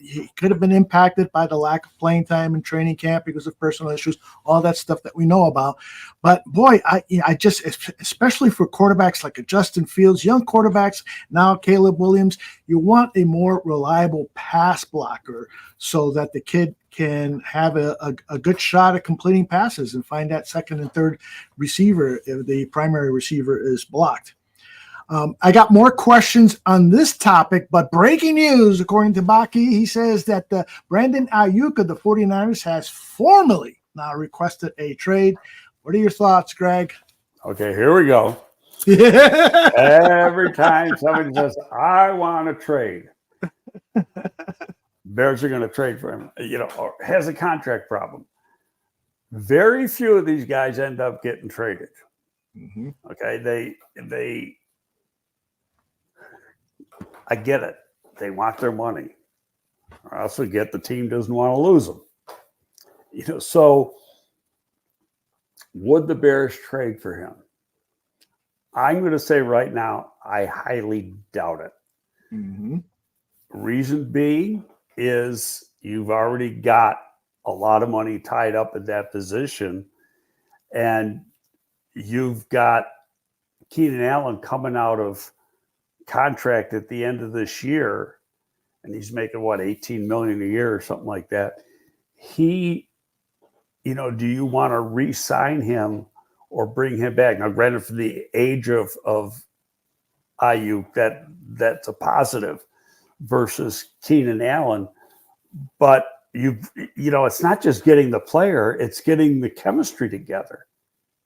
he could have been impacted by the lack of playing time in training camp because of personal issues, all that stuff that we know about. But boy, I just, especially for quarterbacks like a Justin Fields, young quarterbacks, now Caleb Williams, you want a more reliable pass blocker so that the kid can have a good shot at completing passes and find that second and third receiver if the primary receiver is blocked. I got more questions on this topic, but breaking news, according to Baki, he says that Brandon Ayuk of the 49ers has formally now requested a trade. What are your thoughts, Greg? Okay, here we go. Every time somebody says, I want to trade, Bears are going to trade for him, or has a contract problem. Very few of these guys end up getting traded. Mm-hmm. Okay, I get it. They want their money. I also get the team doesn't want to lose them. So would the Bears trade for him? I'm going to say right now, I highly doubt it. Mm-hmm. Reason being is you've already got a lot of money tied up at that position, and you've got Keenan Allen coming out of contract at the end of this year, and he's making $18 million a year or something like that. Do you want to re-sign him or bring him back? Now, granted, for the age of Ayuk. That's a positive versus Keenan Allen. But it's not just getting the player; it's getting the chemistry together.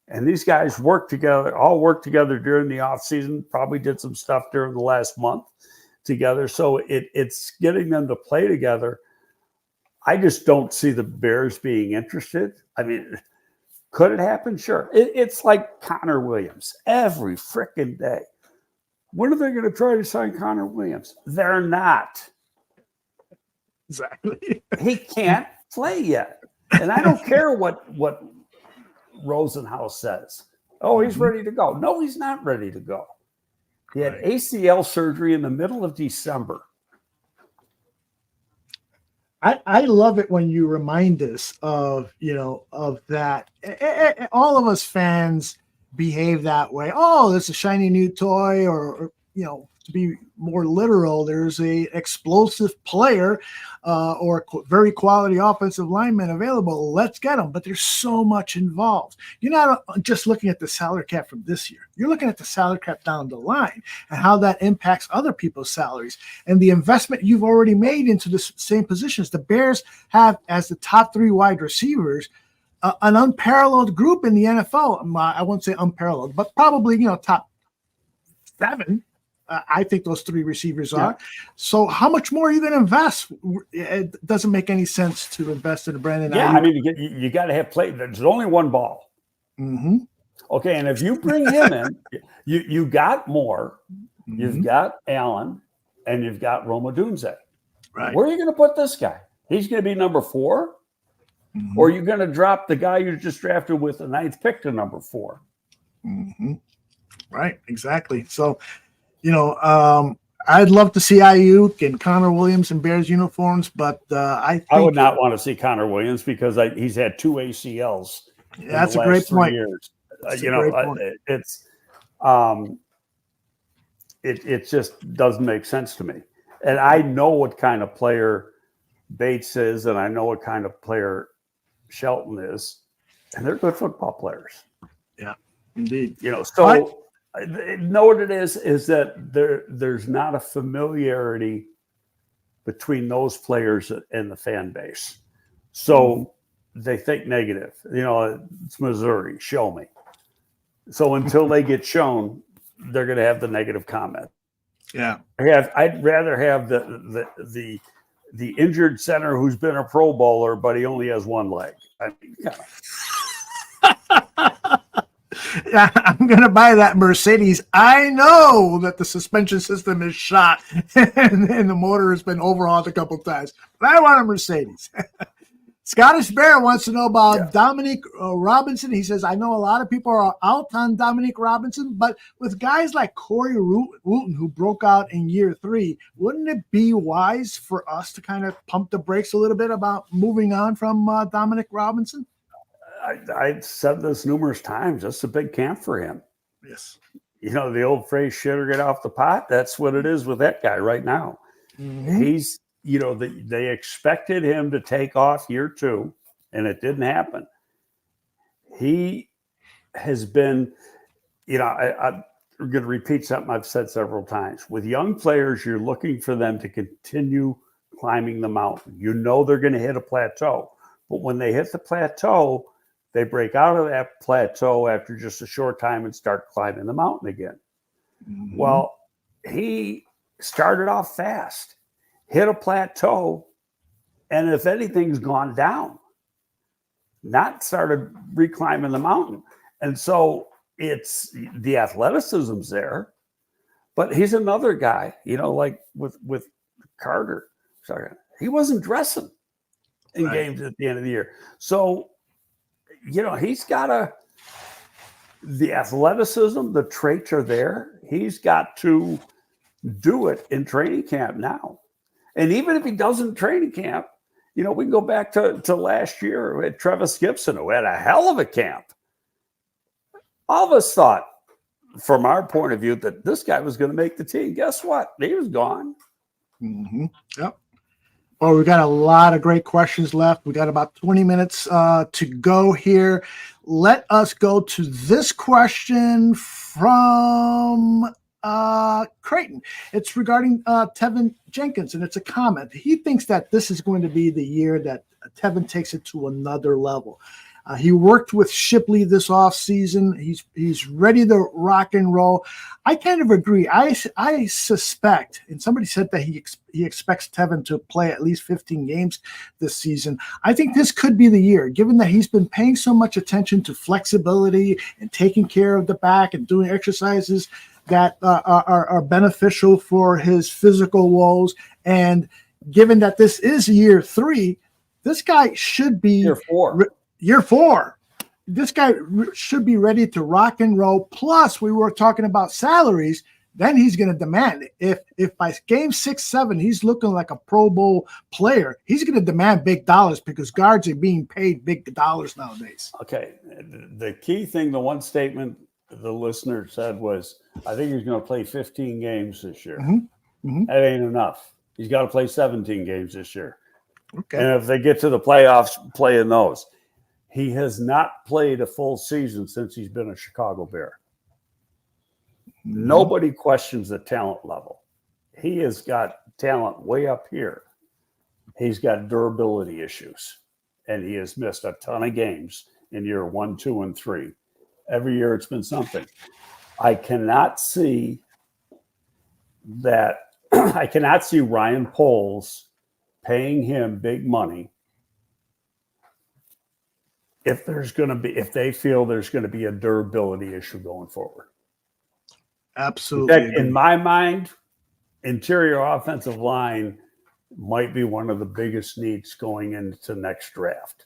And these guys all worked together during the offseason, probably did some stuff during the last month together. So it's getting them to play together. I just don't see the Bears being interested. I mean, could it happen? Sure. It's like Connor Williams every freaking day. When are they going to try to sign Connor Williams? They're not. Exactly. He can't play yet. And I don't care what Rosenhaus says. Oh, he's ready to go. No, he's not ready to go. He had ACL surgery in the middle of December. I love it when you remind us of that. All of us fans behave that way. Oh, it's a shiny new toy, or to be more literal, there's a explosive player or very quality offensive lineman available. Let's get them. But there's so much involved. You're not just looking at the salary cap from this year. You're looking at the salary cap down the line and how that impacts other people's salaries and the investment you've already made into the same positions. The Bears have as the top 3 wide receivers an unparalleled group in the NFL. I won't say unparalleled, but probably top 7. I think those 3 receivers are. So how much more are you going to invest? It doesn't make any sense to invest in a Brandon. Yeah, I mean, you got to have play. There's only one ball. Mm-hmm. Okay, and if you bring him in, you got more. Mm-hmm. You've got Allen, and you've got Roma Dunze. Right. Where are you going to put this guy? He's going to be number 4? Mm-hmm. Or are you going to drop the guy you just drafted with the 9th pick to number 4? Mm-hmm. Right, exactly. So, I'd love to see Ayuk and Connor Williams in Bears uniforms, but I would not want to see Connor Williams because he's had 2 ACLs. That's a great point. Years. It just doesn't make sense to me. And I know what kind of player Bates is, and I know what kind of player Shelton is, and they're good football players. Yeah, indeed. Know what it is that there's not a familiarity between those players and the fan base. So they think negative. It's Missouri, show me. So until they get shown, they're going to have the negative comment. Yeah. I'd rather have the injured center who's been a Pro Bowler, but he only has 1 leg. I mean, Yeah, I'm going to buy that Mercedes. I know that the suspension system is shot and the motor has been overhauled a couple of times, but I want a Mercedes. Scottish Bear wants to know about Dominique Robinson. He says, I know a lot of people are out on Dominique Robinson, but with guys like Corey Wooten, who broke out in year 3, wouldn't it be wise for us to kind of pump the brakes a little bit about moving on from Dominique Robinson? I said this numerous times. That's a big camp for him. Yes. The old phrase, shit or get off the pot. That's what it is with that guy right now. Mm-hmm. He's, they expected him to take off year 2, and it didn't happen. He has been, I'm going to repeat something I've said several times. With young players, you're looking for them to continue climbing the mountain. They're going to hit a plateau. But when they hit the plateau, they break out of that plateau after just a short time and start climbing the mountain again. Mm-hmm. Well, he started off fast, hit a plateau, and if anything's gone down, not started reclimbing the mountain. And so it's the athleticism's there, but he's another guy, like with Carter. Sorry, he wasn't dressing in games at the end of the year. So, he's got the athleticism, the traits are there. He's got to do it in training camp now. And even if he doesn't training camp, we can go back to last year with Travis Gibson, who had a hell of a camp. All of us thought, from our point of view, that this guy was going to make the team. Guess what? He was gone. Mm-hmm. Yep. Well, we've got a lot of great questions left. We got about 20 minutes to go here. Let us go to this question from Creighton. It's regarding Tevin Jenkins, and it's a comment. He thinks that this is going to be the year that Tevin takes it to another level. He worked with Shipley this offseason. He's ready to rock and roll. I kind of agree. I suspect, and somebody said that he expects Tevin to play at least 15 games this season. I think this could be the year, given that he's been paying so much attention to flexibility and taking care of the back and doing exercises that are beneficial for his physical woes. And given that this is year 3, this guy should be year 4. This guy should be ready to rock and roll. Plus, we were talking about salaries. Then he's going to demand it. If by game 6, 7, he's looking like a Pro Bowl player, he's going to demand big dollars because guards are being paid big dollars nowadays. Okay. The key thing, the one statement the listener said was, I think he's going to play 15 games this year. That ain't enough. He's got to play 17 games this year. Okay. And if they get to the playoffs, play in those. He has not played a full season since he's been a Chicago Bear. Nobody questions the talent level. He has got talent way up here. He's got durability issues, and he has missed a ton of games in year 1, 2, and 3. Every year it's been something. I cannot see that. I cannot see Ryan Poles paying him big money if they feel there's going to be a durability issue going forward. Absolutely. In my mind, interior offensive line might be one of the biggest needs going into next draft.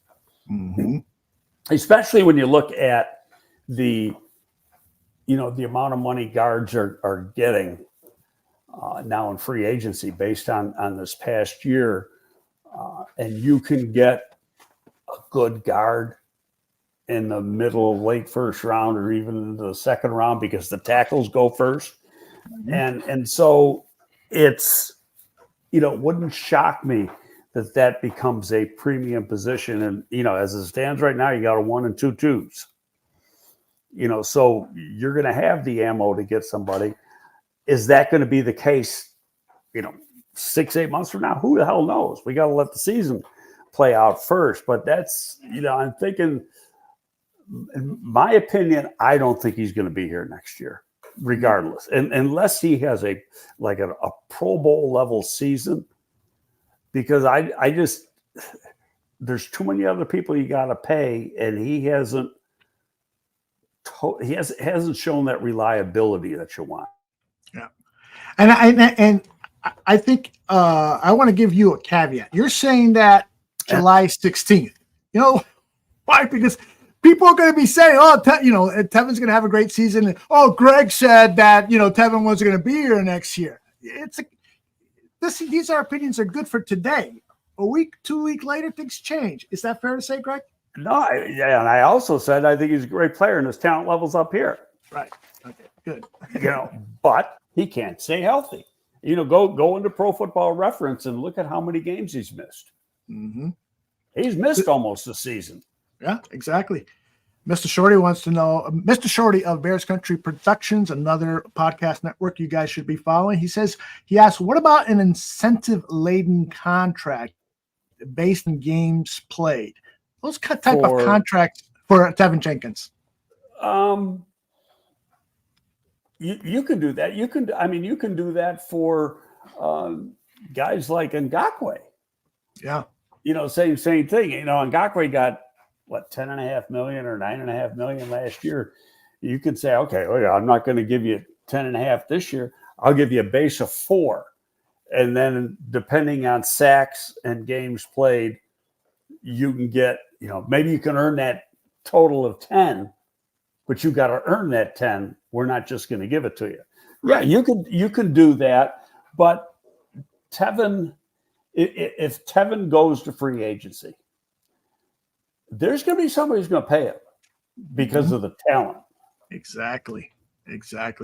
Especially when you look at the amount of money guards are getting now in free agency based on this past year. And you can get a good guard in the middle, late first round, or even in the second round because the tackles go first. And so it's, it wouldn't shock me that becomes a premium position. And, as it stands right now, you got a 1 and 2 twos. So you're going to have the ammo to get somebody. Is that going to be the case, 6-8 months from now? Who the hell knows? We got to let the season play out first. But that's, I'm thinking, in my opinion, I don't think he's going to be here next year, regardless. And unless he has a Pro Bowl level season, because I just, there's too many other people you got to pay, and he hasn't shown that reliability that you want. Yeah. And I think I want to give you a caveat. You're saying that July 16th. Why? Because people are going to be saying, Tevin's going to have a great season. And, Greg said that, Tevin wasn't going to be here next year. These are opinions are good for today. A week, 2 weeks later, things change. Is that fair to say, Greg? No, and I also said I think he's a great player and his talent level's up here. Right. Okay, good. But he can't stay healthy. Go into Pro Football Reference and look at how many games he's missed. He's missed almost a season. Yeah, exactly. Mr. Shorty wants to know, Mr. Shorty of Bears Country Productions, another podcast network you guys should be following. He asks, what about an incentive-laden contract based on games played? Those type of contracts for Tevin Jenkins. You can do that. You can do that for guys like Ngakoue. Yeah. Same thing. Ngakoue got $10.5 million or $9.5 million last year. You could say, okay, I'm not going to give you 10.5 this year. I'll give you a base of 4. And then depending on sacks and games played, you can get, maybe you can earn that total of 10, but you got to earn that 10. We're not just going to give it to you. Right. Yeah, you can do that. But Tevin, if Tevin goes to free agency, there's going to be somebody who's going to pay him because of the talent. Exactly.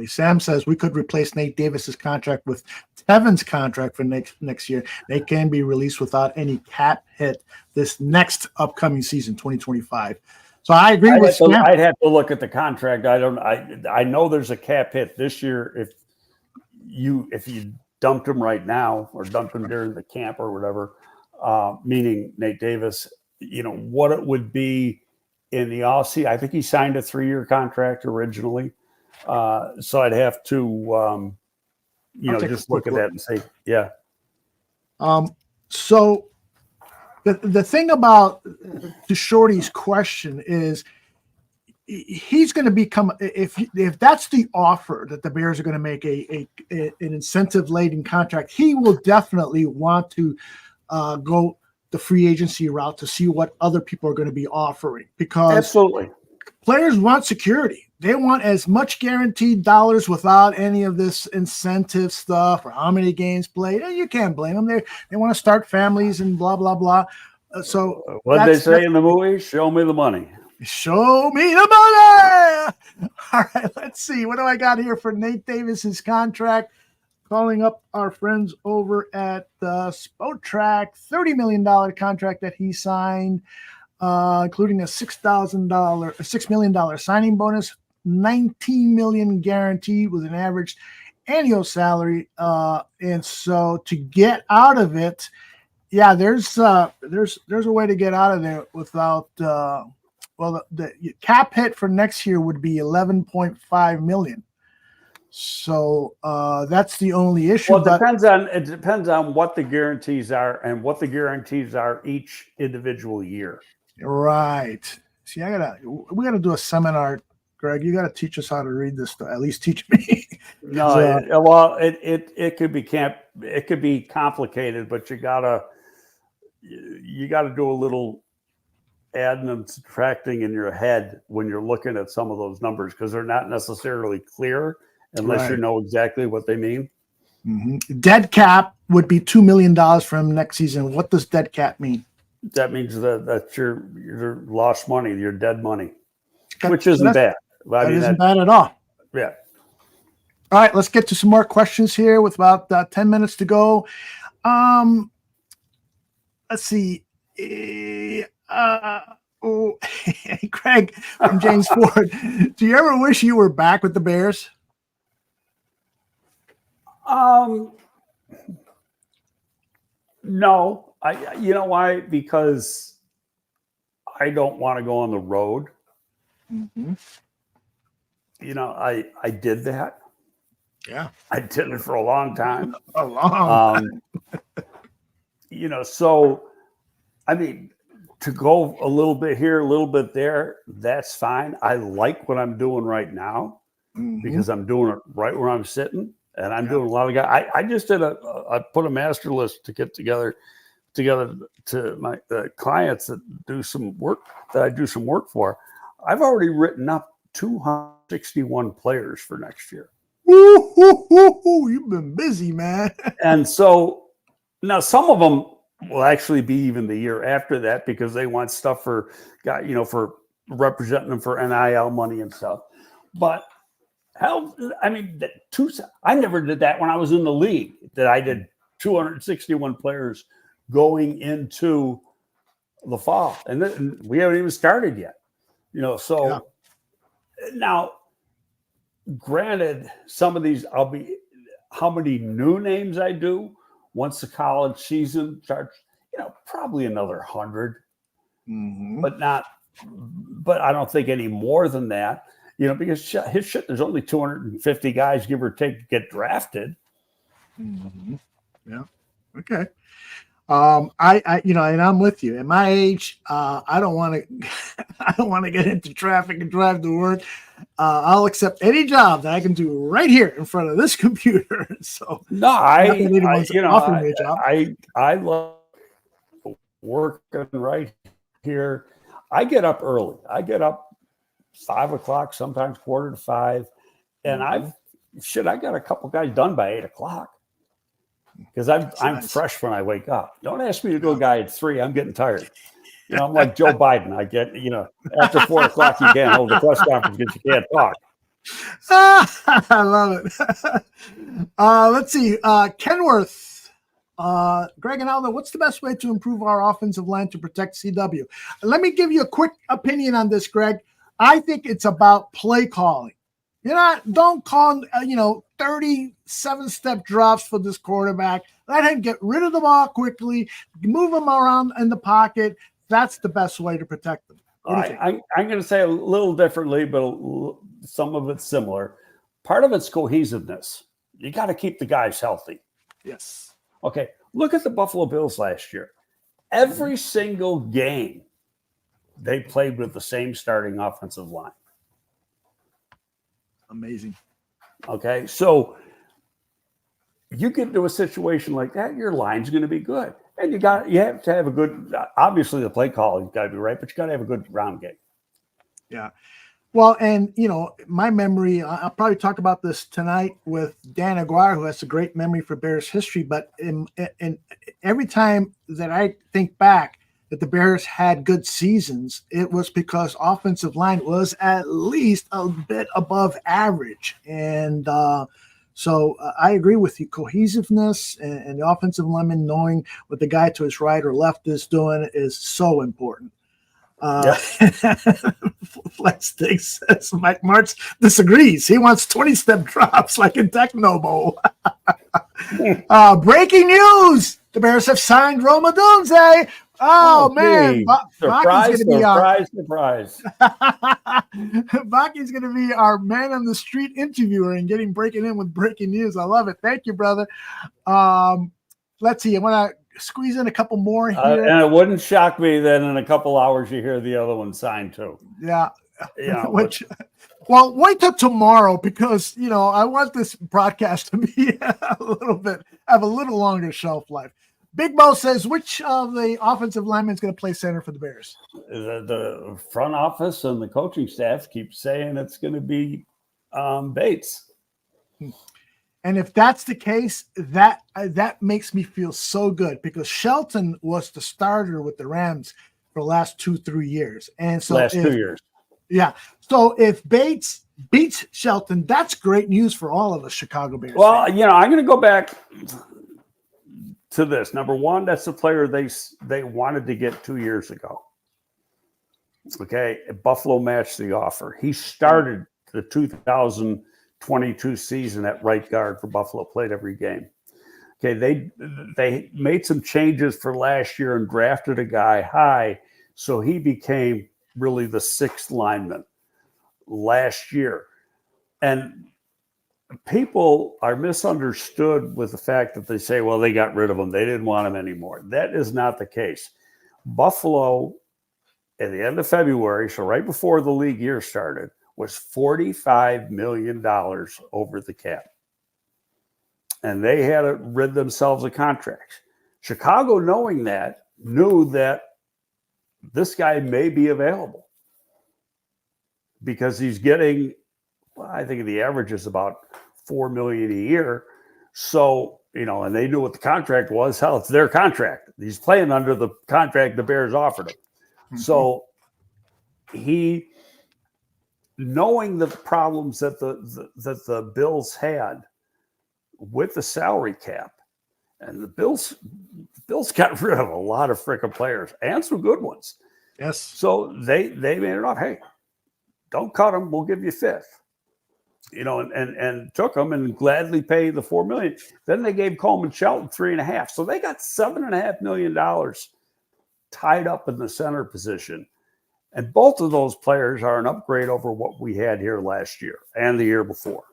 Sam says we could replace Nate Davis's contract with Tevin's contract for next year. They can be released without any cap hit this next upcoming season, 2025. So I agree with Sam. I'd have to look at the contract. I know there's a cap hit this year if you dumped him right now or dumped him during the camp or whatever, meaning Nate Davis, what it would be in the offseason. I think he signed a 3-year contract originally. So I'd have to, just look at that and say, yeah. So the thing about to Shorty's question is he's going to become, if that's the offer that the Bears are going to make an incentive laden contract, he will definitely want to go the free agency route to see what other people are going to be offering, because absolutely players want security. They want as much guaranteed dollars without any of this incentive stuff or how many games played. You can't blame them. They want to start families and blah, blah, blah. So what they say in the movie, show me the money. Show me the money. All right, let's see. What do I got here for Nate Davis's contract? Calling up our friends over at Spotrac, $30 million contract that he signed, including a $6 million signing bonus, $19 million guaranteed with an average annual salary. And so to get out of it, yeah, there's a way to get out of there without. The cap hit for next year would be $11.5 million. So that's the only issue. Well, it depends on what the guarantees are and what the guarantees are each individual year. Right. See, we gotta do a seminar, Greg. You gotta teach us how to read this stuff. At least teach me. No, it could be complicated, but you gotta do a little adding and subtracting in your head when you're looking at some of those numbers, because they're not necessarily clear unless you know exactly what they mean. Mm-hmm. Dead cap would be $2 million for him next season. What does dead cap mean? That means that's your lost money, your dead money, which isn't bad. That isn't bad at all. Yeah. All right, let's get to some more questions here with about 10 minutes to go. Let's see. Craig from James Ford. Do you ever wish you were back with the Bears? No. You know why? Because I don't want to go on the road. Mm-hmm. I did that. Yeah. I did it for a long time. A long time. So, I mean, to go a little bit here, a little bit there, that's fine. I like what I'm doing right now because I'm doing it right where I'm sitting, and I'm doing a lot of guys. I just did I put a master list to get together to my clients that do some work that I do some work for. I've already written up 261 players for next year. You've been busy, man. And so now some of them will actually be even the year after that, because they want stuff for representing them for NIL money and stuff. But hell, I mean, I never did that when I was in the league, that I did 261 players going into the fall, and we haven't even started yet. So now, granted, some of these how many new names I do once the college season starts, probably another 100, but I don't think any more than that, because his shit, there's only 250 guys, give or take, get drafted. Mm-hmm. Yeah. Okay. And I'm with you. At my age, I don't want to get into traffic and drive to work. I'll accept any job that I can do right here in front of this computer. So no, I love working right here. I get up early. I get up 5 o'clock, sometimes 4:45, and I got a couple guys done by 8 o'clock. Because I'm fresh when I wake up. Don't ask me to go guy at 3. I'm getting tired. I'm like Joe Biden. I get, after 4 o'clock you can't hold the press conference because you can't talk. I love it. Let's see. Kenworth, Greg and Aldo, what's the best way to improve our offensive line to protect CW? Let me give you a quick opinion on this, Greg. I think it's about play calling. Don't call, 37-step drops for this quarterback. Let him get rid of the ball quickly, move him around in the pocket. That's the best way to protect them. I'm going to say a little differently, but some of it's similar. Part of it's cohesiveness. You got to keep the guys healthy. Yes. Okay, look at the Buffalo Bills last year. Every single game, they played with the same starting offensive line. Amazing. Okay, so you get into a situation like that, your line's going to be good. And you have to have a good, obviously the play calling got to be right, but you got to have a good ground game. Yeah. Well, and, my memory, I'll probably talk about this tonight with Dan Aguirre, who has a great memory for Bears history. But in every time that I think back that the Bears had good seasons, it was because offensive line was at least a bit above average. And so I agree with you. Cohesiveness and the offensive lineman knowing what the guy to his right or left is doing is so important. Flex Stick says Mike Martz disagrees. He wants 20-step drops like in Techno Bowl. Breaking news: the Bears have signed Roma Dunze. Oh man, surprise! Baki's going to be our man on the street interviewer and breaking in with breaking news. I love it. Thank you, brother. Let's see. I want to squeeze in a couple more here. And it wouldn't shock me that in a couple hours you hear the other one signed too. Yeah. Well, wait till tomorrow because, I want this broadcast to be have a little longer shelf life. Big Bo says, which of the offensive linemen is going to play center for the Bears? The front office and the coaching staff keep saying it's going to be Bates. And if that's the case, that makes me feel so good because Shelton was the starter with the Rams for the last 2-3 years. And so 2 years. Yeah. So if Bates beats Shelton, that's great news for all of the Chicago Bears. Well, I'm going to go back to this. Number one, that's the player they wanted to get 2 years ago. Okay. Buffalo matched the offer. He started the 2022 season at right guard for Buffalo, played every game. Okay, they made some changes for last year and drafted a guy high, so he became really the sixth lineman last year. And people are misunderstood with the fact that they say, well, they got rid of him. They didn't want him anymore. That is not the case. Buffalo, at the end of February, so right before the league year started, was $45 million over the cap. And they had to rid themselves of contracts. Chicago, knowing that, knew that this guy may be available because he's getting, well, I think the average is about $4 million a year. So, and they knew what the contract was. Hell, it's their contract. He's playing under the contract the Bears offered him. Mm-hmm. So he, knowing the problems that the Bills had with the salary cap, and the Bills got rid of a lot of freaking players and some good ones. Yes. So they made it up. Hey, don't cut them. We'll give you fifth. And took them and gladly paid the $4 million. Then they gave Coleman Shelton $3.5 million. So they got $7.5 million tied up in the center position. And both of those players are an upgrade over what we had here last year and the year before.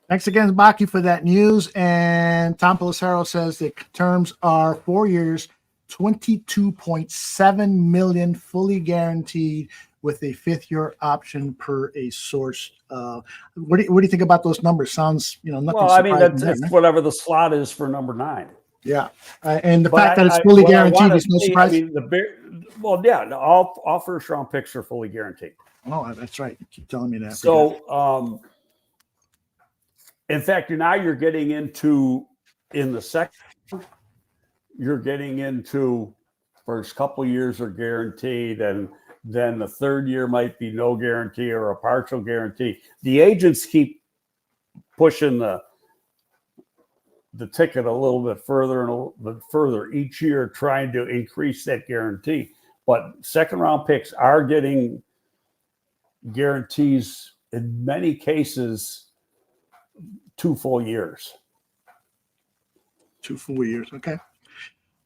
Thanks again, Baki, for that news. And Tom Pelissero says the terms are 4 years, $22.7 million, fully guaranteed, with a fifth-year option per a source. What do you think about those numbers? Sounds, nothing. Well, I mean, that's whatever the slot is for number 9. Yeah, and the fact that it's fully guaranteed is no surprise. I mean, all first-round picks are fully guaranteed. Oh, that's right. You keep telling me that. So, in fact, now you're getting into, in the second, you're getting into first couple years are guaranteed, and then the third year might be no guarantee or a partial guarantee. The agents keep pushing the ticket a little bit further and a little bit further each year, trying to increase that guarantee. But second-round picks are getting guarantees in many cases 2 full years. 2 full years. Okay.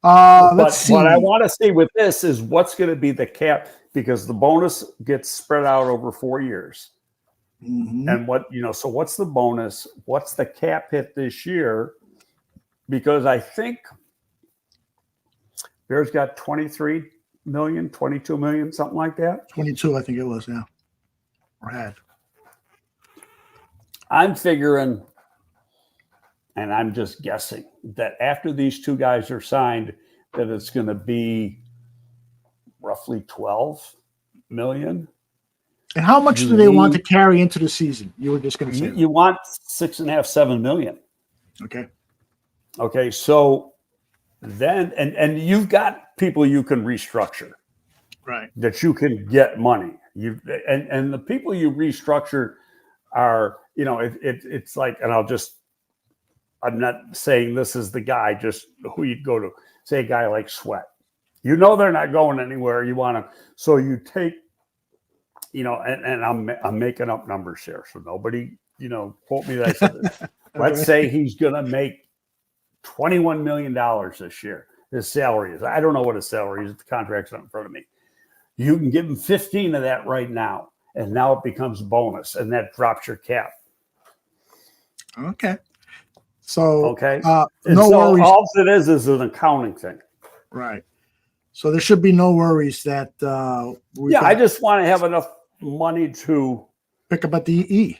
Let's see. What I want to see with this is what's going to be the cap, because the bonus gets spread out over 4 years. Mhm. And so what's the bonus? What's the cap hit this year? Because I think Bears got 23 million, 22 million, something like that. 22, I think it was, yeah. Or had. I'm figuring, and I'm just guessing, that after these 2 guys are signed, that it's going to be roughly 12 million. And how much do they want to carry into the season? You were just going to say you want 6.5, 7 million. Okay. Okay, so then, and you've got people you can restructure, right? That you can get money. And the people you restructure are, it's like, and I'm not saying this is the guy, just who you'd go to. Say a guy like Sweat. They're not going anywhere. You want to, so you take, and I'm making up numbers here, so nobody, quote me that I said this. Let's say he's going to make $21 million this year. His salary is, I don't know what his salary is. The contract's not in front of me. You can give him 15 of that right now, and now it becomes bonus, and that drops your cap. Okay. So, okay. No worries. All it is an accounting thing. Right. So there should be no worries that. I just want to have enough money to pick up at the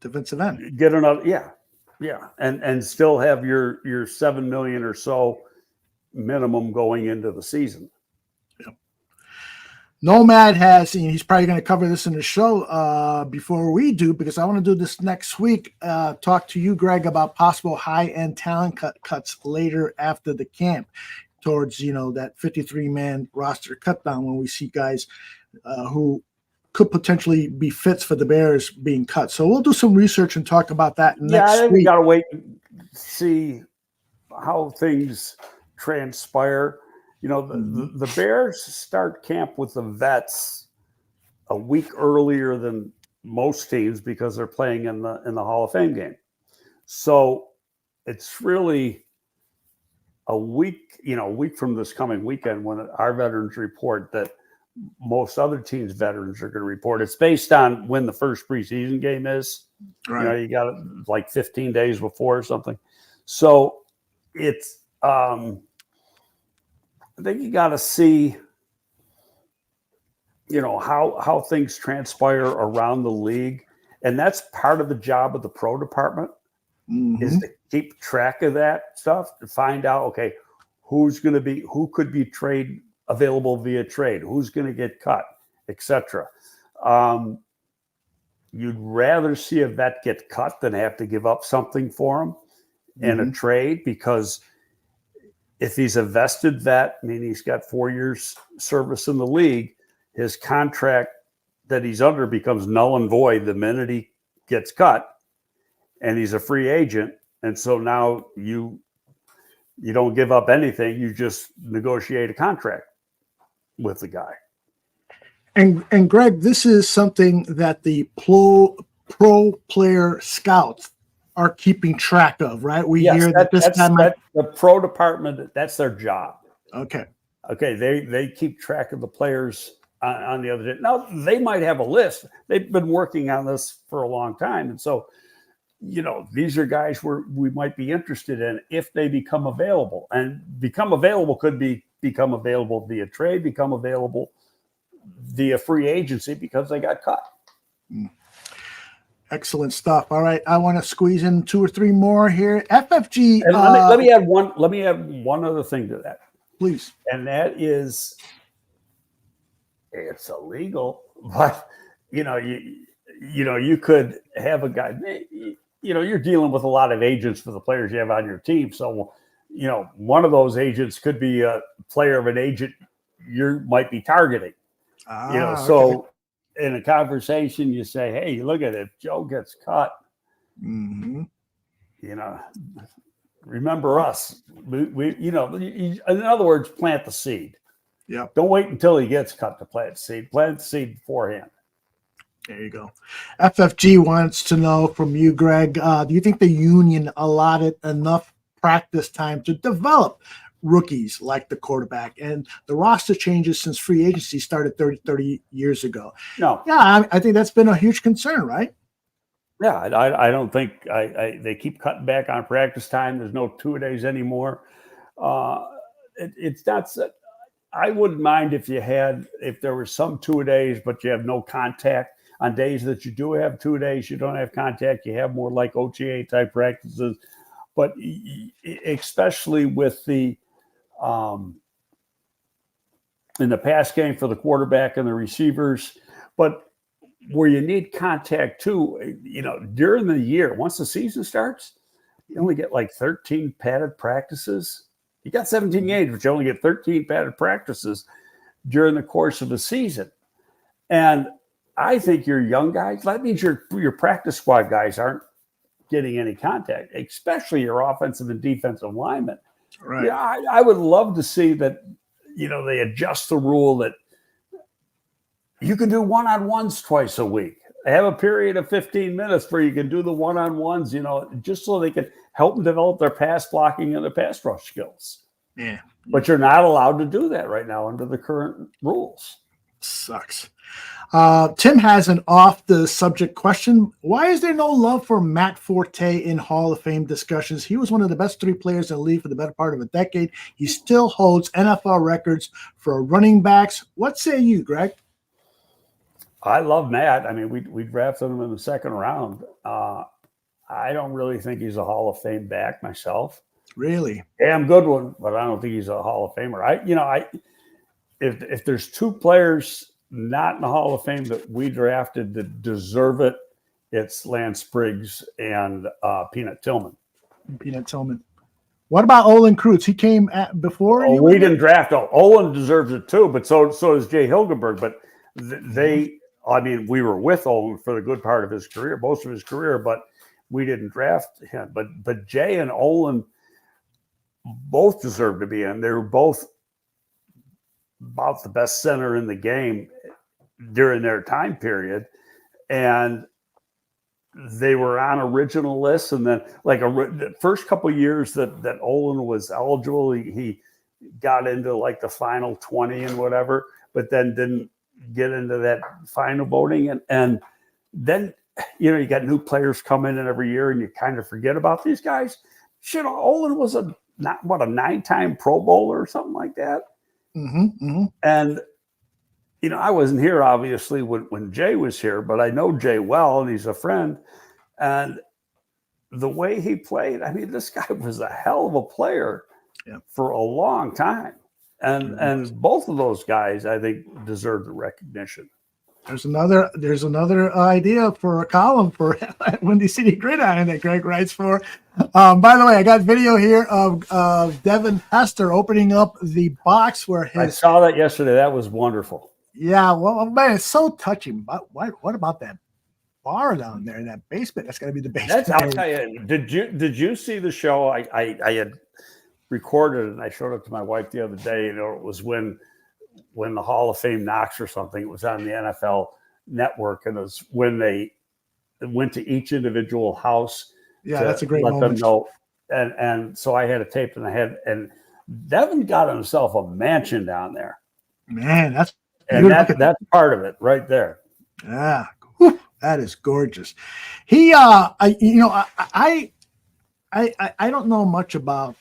defensive end. Get another, yeah, and still have your 7 million or so minimum going into the season. Yep. Nomad has, he's probably going to cover this in the show before we do, because I want to do this next week. Talk to you, Greg, about possible high-end talent cuts later after the camp, towards that 53-man roster cut down, when we see guys who could potentially be fits for the Bears being cut. So we'll do some research and talk about that next I think week. We got to wait and see how things transpire. The Bears start camp with the vets a week earlier than most teams because they're playing in the Hall of Fame game. So it's really a week from this coming weekend when our veterans report that most other teams' veterans are going to report. It's based on when the first preseason game is. Right. You got it like 15 days before or something. So it's, I think you got to see, how things transpire around the league. And that's part of the job of the pro department, is to keep track of that stuff, to find out, okay, who could be available via trade, who's going to get cut, etc. You'd rather see a vet get cut than have to give up something for him in a trade, because if he's a vested vet, meaning he's got 4 years service in the league, his contract that he's under becomes null and void the minute he gets cut, and he's a free agent. And so now you don't give up anything. You just negotiate a contract with the guy. And Greg, this is something that the pro player scouts are keeping track of, right? We hear that this time the pro department, that's their job. Okay. They keep track of the players on the other day. Now they might have a list. They've been working on this for a long time, and so these are guys we might be interested in if they become available. And become available could become available via trade, become available via free agency because they got cut. Excellent stuff. All right, I want to squeeze in 2 or 3 more here. FFG. And let me add one. Let me add one other thing to that, please. And that is, it's illegal, but you could have a guy. You're dealing with a lot of agents for the players you have on your team. So, one of those agents could be a player of an agent you might be targeting. So in a conversation, you say, hey, look at it. If Joe gets cut, remember us. We in other words, plant the seed. Yeah. Don't wait until he gets cut to plant the seed. Plant the seed beforehand. There you go. FFG wants to know from you, Greg, do you think the union allotted enough practice time to develop rookies like the quarterback? And the roster changes since free agency started 30 years ago. No. Yeah, I think that's been a huge concern, right? Yeah, I don't think they keep cutting back on practice time. There's no two-a-days anymore. It's not. I wouldn't mind if there were some two-a-days, but you have no contact. On days that you do have two-a-days, you don't have contact. You have more like OTA type practices, but especially with the in the pass game for the quarterback and the receivers, but where you need contact too, during the year, once the season starts, you only get like 13 padded practices. You got 17 games, but you only get 13 padded practices during the course of the season. And I think your young guys, that means your practice squad guys aren't getting any contact, especially your offensive and defensive linemen. Right. Yeah, I would love to see that, they adjust the rule that you can do one-on-ones twice a week. Have a period of 15 minutes where you can do the one-on-ones, just so they can help them develop their pass blocking and their pass rush skills. Yeah. But you're not allowed to do that right now under the current rules. Sucks. Tim has an off-the-subject question. Why is there no love for Matt Forte in Hall of Fame discussions? He was one of the best 3 players in the league for the better part of a decade. He still holds NFL records for running backs. What say you, Greg? I love Matt. I mean, we drafted him in the second round. I don't really think he's a Hall of Fame back myself. Really? Damn good one, but I don't think he's a Hall of Famer. If there's 2 players not in the Hall of Fame that we drafted that deserve it, it's Lance Briggs and Peanut Tillman. Peanut Tillman. What about Olin Kreutz? He came before you? We didn't draft Olin. Olin deserves it too, but so does Jay Hilgenberg. But we were with Olin for the good part of his career, most of his career, but we didn't draft him. But Jay and Olin both deserve to be in. They were both about the best center in the game during their time period. And they were on original lists. And then the first couple of years that Olin was eligible, he got into like the final 20 and whatever, but then didn't get into that final voting. And then, you got new players come in every year and you kind of forget about these guys. Shit, Olin was a 9-time Pro Bowler or something like that. Mm-hmm, mm-hmm. And, I wasn't here, obviously, when Jay was here, but I know Jay well, and he's a friend. And the way he played, this guy was a hell of a player for a long time. And both of those guys, I think, deserve the recognition. There's another idea for a column for Windy City Gridiron that Greg writes for. By the way, I got video here of Devin Hester opening up the box where I saw that yesterday. That was wonderful. Yeah, well, man, it's so touching. But what about that bar down there in that basement? That's got to be the basement. I'll tell you. Did you see the show? I had recorded it and I showed it to my wife the other day. It was when the Hall of Fame knocks or something. It was on the NFL Network, and it was when they went to each individual house. Yeah, that's a great let moment. them know. And so I had a tape in the head, and Devin got himself a mansion down there. Man, that's part of it right there. Yeah, whew, that is gorgeous. He, I don't know much about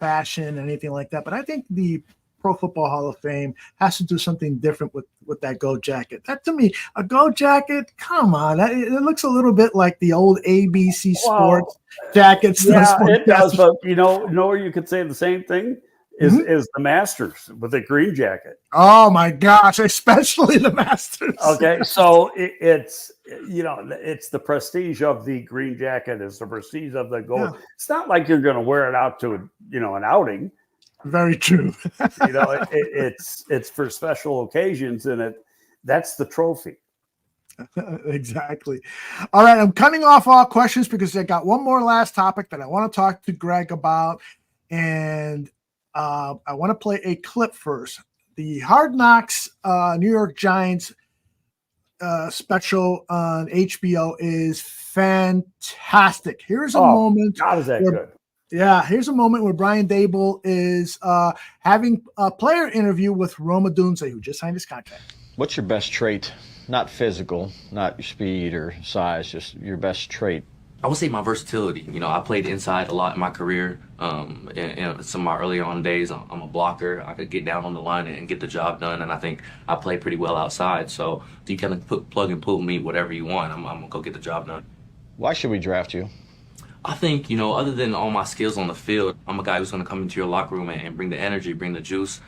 fashion and anything like that, but I think the Pro Football Hall of Fame has to do something different with that gold jacket. That, to me, a gold jacket, come on. It looks a little bit like the old ABC Sports jackets. Yeah, it does, but where you could say the same thing is the Masters with the green jacket. Oh, my gosh, especially the Masters. Okay, so it's the prestige of the green jacket. It's the prestige of the gold. Yeah. It's not like you're going to wear it out to an outing. Very true. It's for special occasions, and that's the trophy. Exactly. All right, I'm cutting off all questions because I got one more last topic that I want to talk to Greg about, and I want to play a clip first. The Hard Knocks New York Giants special on HBO is fantastic. Here's a Oh, moment. God, is that good? Yeah, here's a moment where Brian Dable is having a player interview with Roma Dunze, who just signed his contract. What's your best trait? Not physical, not your speed or size, just your best trait. I would say my versatility. You know, I played inside a lot in my career. In some of my earlier on days, I'm a blocker. I could get down on the line and get the job done, and I think I play pretty well outside. So you kind of plug and pull me whatever you want. I'm gonna go get the job done. Why should we draft you? I think, you know, other than all my skills on the field, I'm a guy who's going to come into your locker room and bring the energy, bring the juice,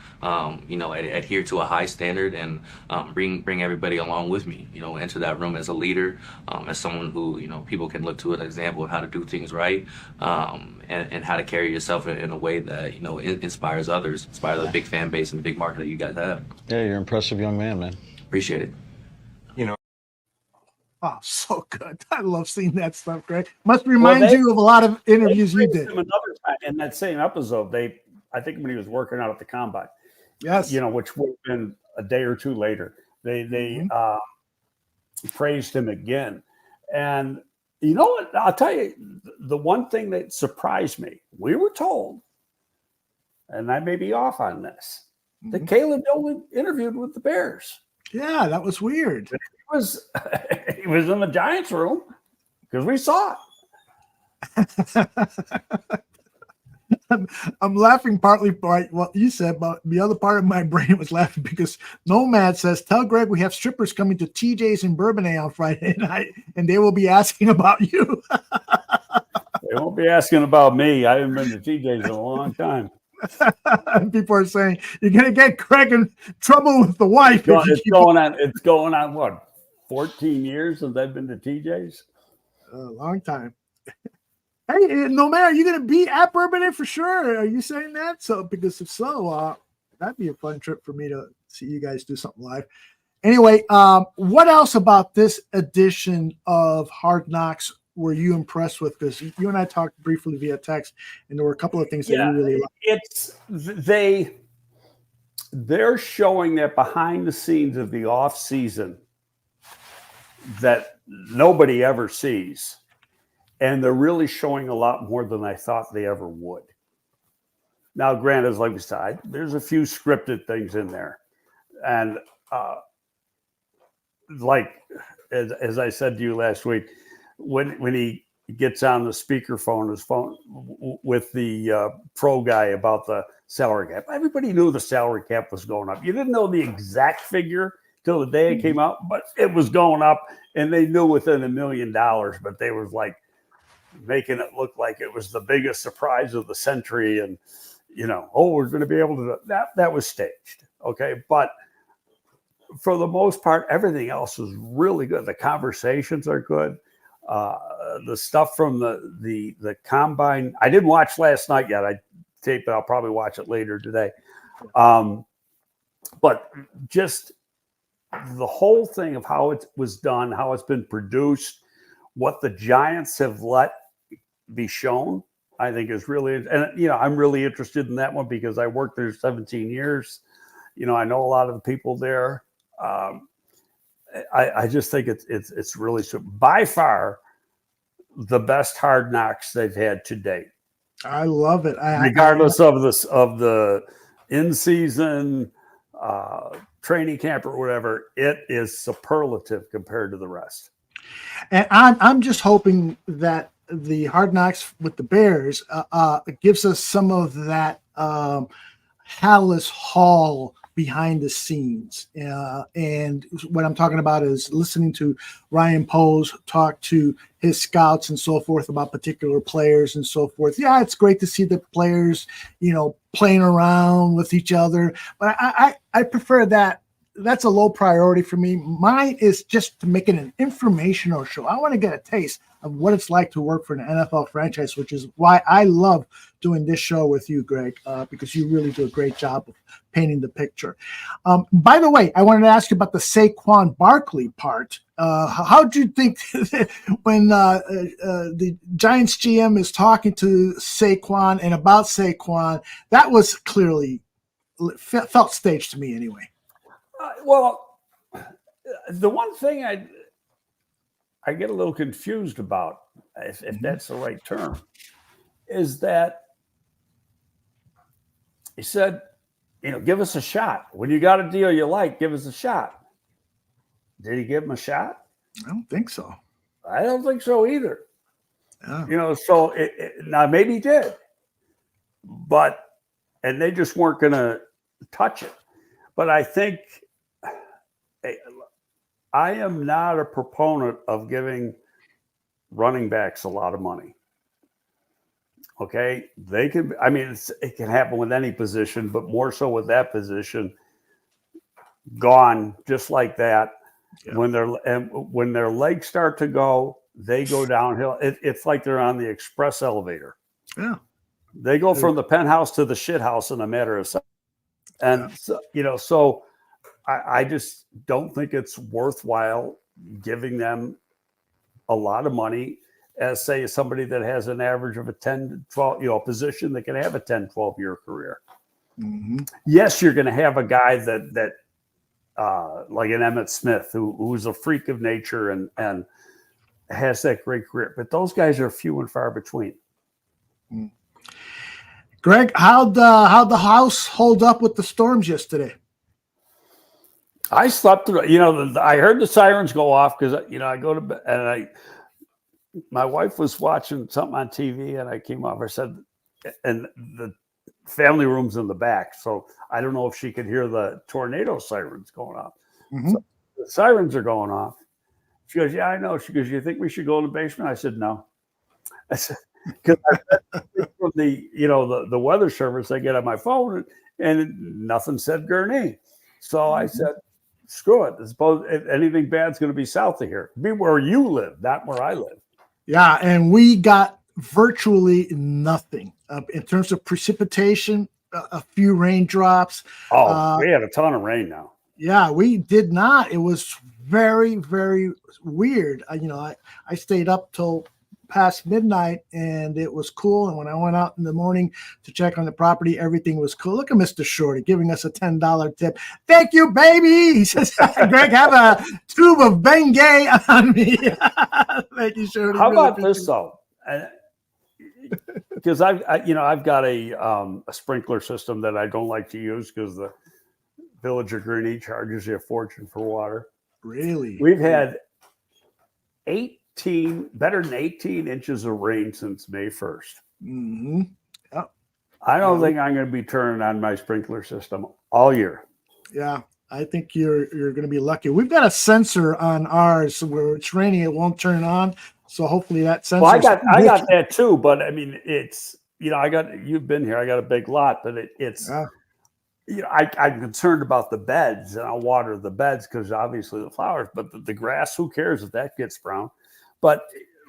you know, adhere to a high standard and bring everybody along with me, you know, enter that room as a leader, as someone who, you know, people can look to an example of how to do things right and how to carry yourself in a way that, you know, inspires others, inspire the big fan base and the big market that you guys have. Yeah, you're an impressive young man, man. Appreciate it. Oh, so good. I love seeing that stuff, Greg. Must remind you of a lot of interviews you did. Another time in that same episode, I think when he was working out at the combine, yes, you know, which would have been a day or two later, they praised him again. And you know what? I'll tell you, the one thing that surprised me, we were told, and I may be off on this, that Caleb Dillon interviewed with the Bears. Yeah, that was weird. He was in the Giants room because we saw it. I'm laughing partly by what you said, but the other part of my brain was laughing because Nomad says, "Tell Greg we have strippers coming to TJ's in Bourbonnais on Friday night, and they will be asking about you." They won't be asking about me. I haven't been to TJ's in a long time. And people are saying you're going to get Greg in trouble with the wife. It's going on what? 14 years since I've been to TJ's. A long time. Hey, no matter, are you going to be at Bourbonnais for sure? Are you saying that? So, because if so, that'd be a fun trip for me to see you guys do something live. Anyway, what else about this edition of Hard Knocks were you impressed with? Because you and I talked briefly via text, and there were a couple of things that you really liked. They're showing that behind the scenes of the off season that nobody ever sees. And they're really showing a lot more than I thought they ever would. Now, granted, like we said, there's a few scripted things in there. And as I said to you last week, when he gets on the speakerphone, his phone with the pro guy about the salary cap, everybody knew the salary cap was going up. You didn't know the exact figure till the day it came out, but it was going up, and they knew within $1 million, but they was like making it look like it was the biggest surprise of the century. And, you know, we're going to be able to do that was staged. Okay. But for the most part, everything else was really good. The conversations are good. The stuff from the combine, I didn't watch last night yet. I taped it. I'll probably watch it later today. But just the whole thing of how it was done, how it's been produced, what the Giants have let be shown, I think is really, and you know, I'm really interested in that one because I worked there 17 years. You know, I know a lot of the people there. I just think it's really by far the best Hard Knocks they've had to date. I love it. Regardless of the in season, training camp or whatever, it is superlative compared to the rest. And I'm just hoping that the Hard Knocks with the Bears gives us some of that Hallis Hall behind the scenes. And what I'm talking about is listening to Ryan Poles talk to his scouts and so forth about particular players and so forth. Yeah, it's great to see the players, you know, playing around with each other. But I prefer that. That's a low priority for me. Mine is just to make it an informational show. I want to get a taste of what it's like to work for an NFL franchise, which is why I love doing this show with you, Greg, because you really do a great job of painting the picture. By the way, I wanted to ask you about the Saquon Barkley part. How do you think when the Giants GM is talking to Saquon and about Saquon, that was clearly felt staged to me anyway. Well, the one thing I get a little confused about, if that's the right term, is that he said, give us a shot. When you got a deal you like, give us a shot. Did he give him a shot? I don't think so. I don't think so either. Yeah. So now maybe he did, and they just weren't going to touch it. But I think I am not a proponent of giving running backs a lot of money. Okay, they can. I mean, it can happen with any position, but more so with that position. Gone just like that. Yeah. When their legs start to go, they go downhill. It's like they're on the express elevator. Yeah, they go from the penthouse to the shit house in a matter of seconds. And so I just don't think it's worthwhile giving them a lot of money as, say, somebody that has an average of a 10 to 12, position that can have a 10, 12-year career. Mm-hmm. Yes, you're going to have a guy that like an Emmitt Smith, who's a freak of nature and has that great career. But those guys are few and far between. Greg, how'd the house hold up with the storms yesterday? I slept through. I heard the sirens go off because I go to bed and my wife was watching something on TV and I came off. I said, and the family room's in the back, so I don't know if she could hear the tornado sirens going off. Mm-hmm. So the sirens are going off. She goes, "Yeah, I know." She goes, "You think we should go in the basement?" I said, "No." I said, because from the weather service, I get on my phone and nothing said Gurnee. So I said, "Screw it. Suppose if anything bad's going to be south of here. Be where you live, not where I live." Yeah, and we got virtually nothing in terms of precipitation. A few raindrops. We had a ton of rain now. Yeah, we did not. It was very, very weird. I stayed up till past midnight and it was cool. And when I went out in the morning to check on the property, everything was cool. Look at Mr. Shorty giving us a $10 tip. Thank you, baby. He says, Greg, have a tube of Bengay on me. Thank you, Shorty. How about this though? Because I've got a sprinkler system that I don't like to use because the Village of Gurnee charges you a fortune for water. Really? We've had better than 18 inches of rain since May 1st. Mm-hmm. Yep. I don't think I'm going to be turning on my sprinkler system all year. Yeah, I think you're going to be lucky. We've got a sensor on ours so where it's raining, it won't turn on. So hopefully that sensor. Well, I got that too, but I mean, it's you've been here. I got a big lot, but it's. Yeah. I'm concerned about the beds, and I'll water the beds because obviously the flowers, but the grass, who cares if that gets brown? But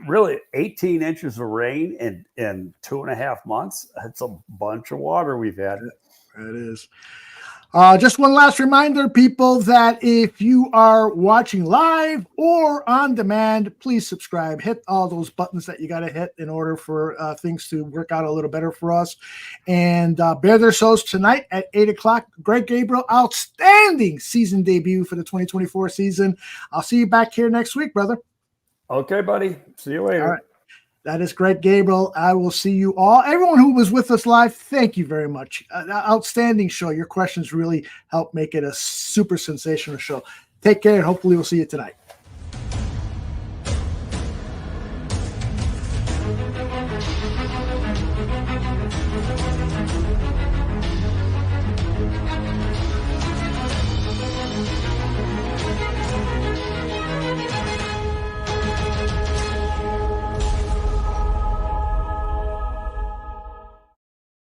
really, 18 inches of rain in 2.5 months, that's a bunch of water we've had. It is. Just one last reminder, people, that if you are watching live or on demand, please subscribe. Hit all those buttons that you got to hit in order for things to work out a little better for us. And bear their souls tonight at 8 o'clock. Greg Gabriel, outstanding season debut for the 2024 season. I'll see you back here next week, brother. Okay, buddy. See you later. All right. That is Greg Gabriel. I will see you all. Everyone who was with us live, thank you very much. Outstanding show. Your questions really helped make it a super sensational show. Take care, and hopefully we'll see you tonight.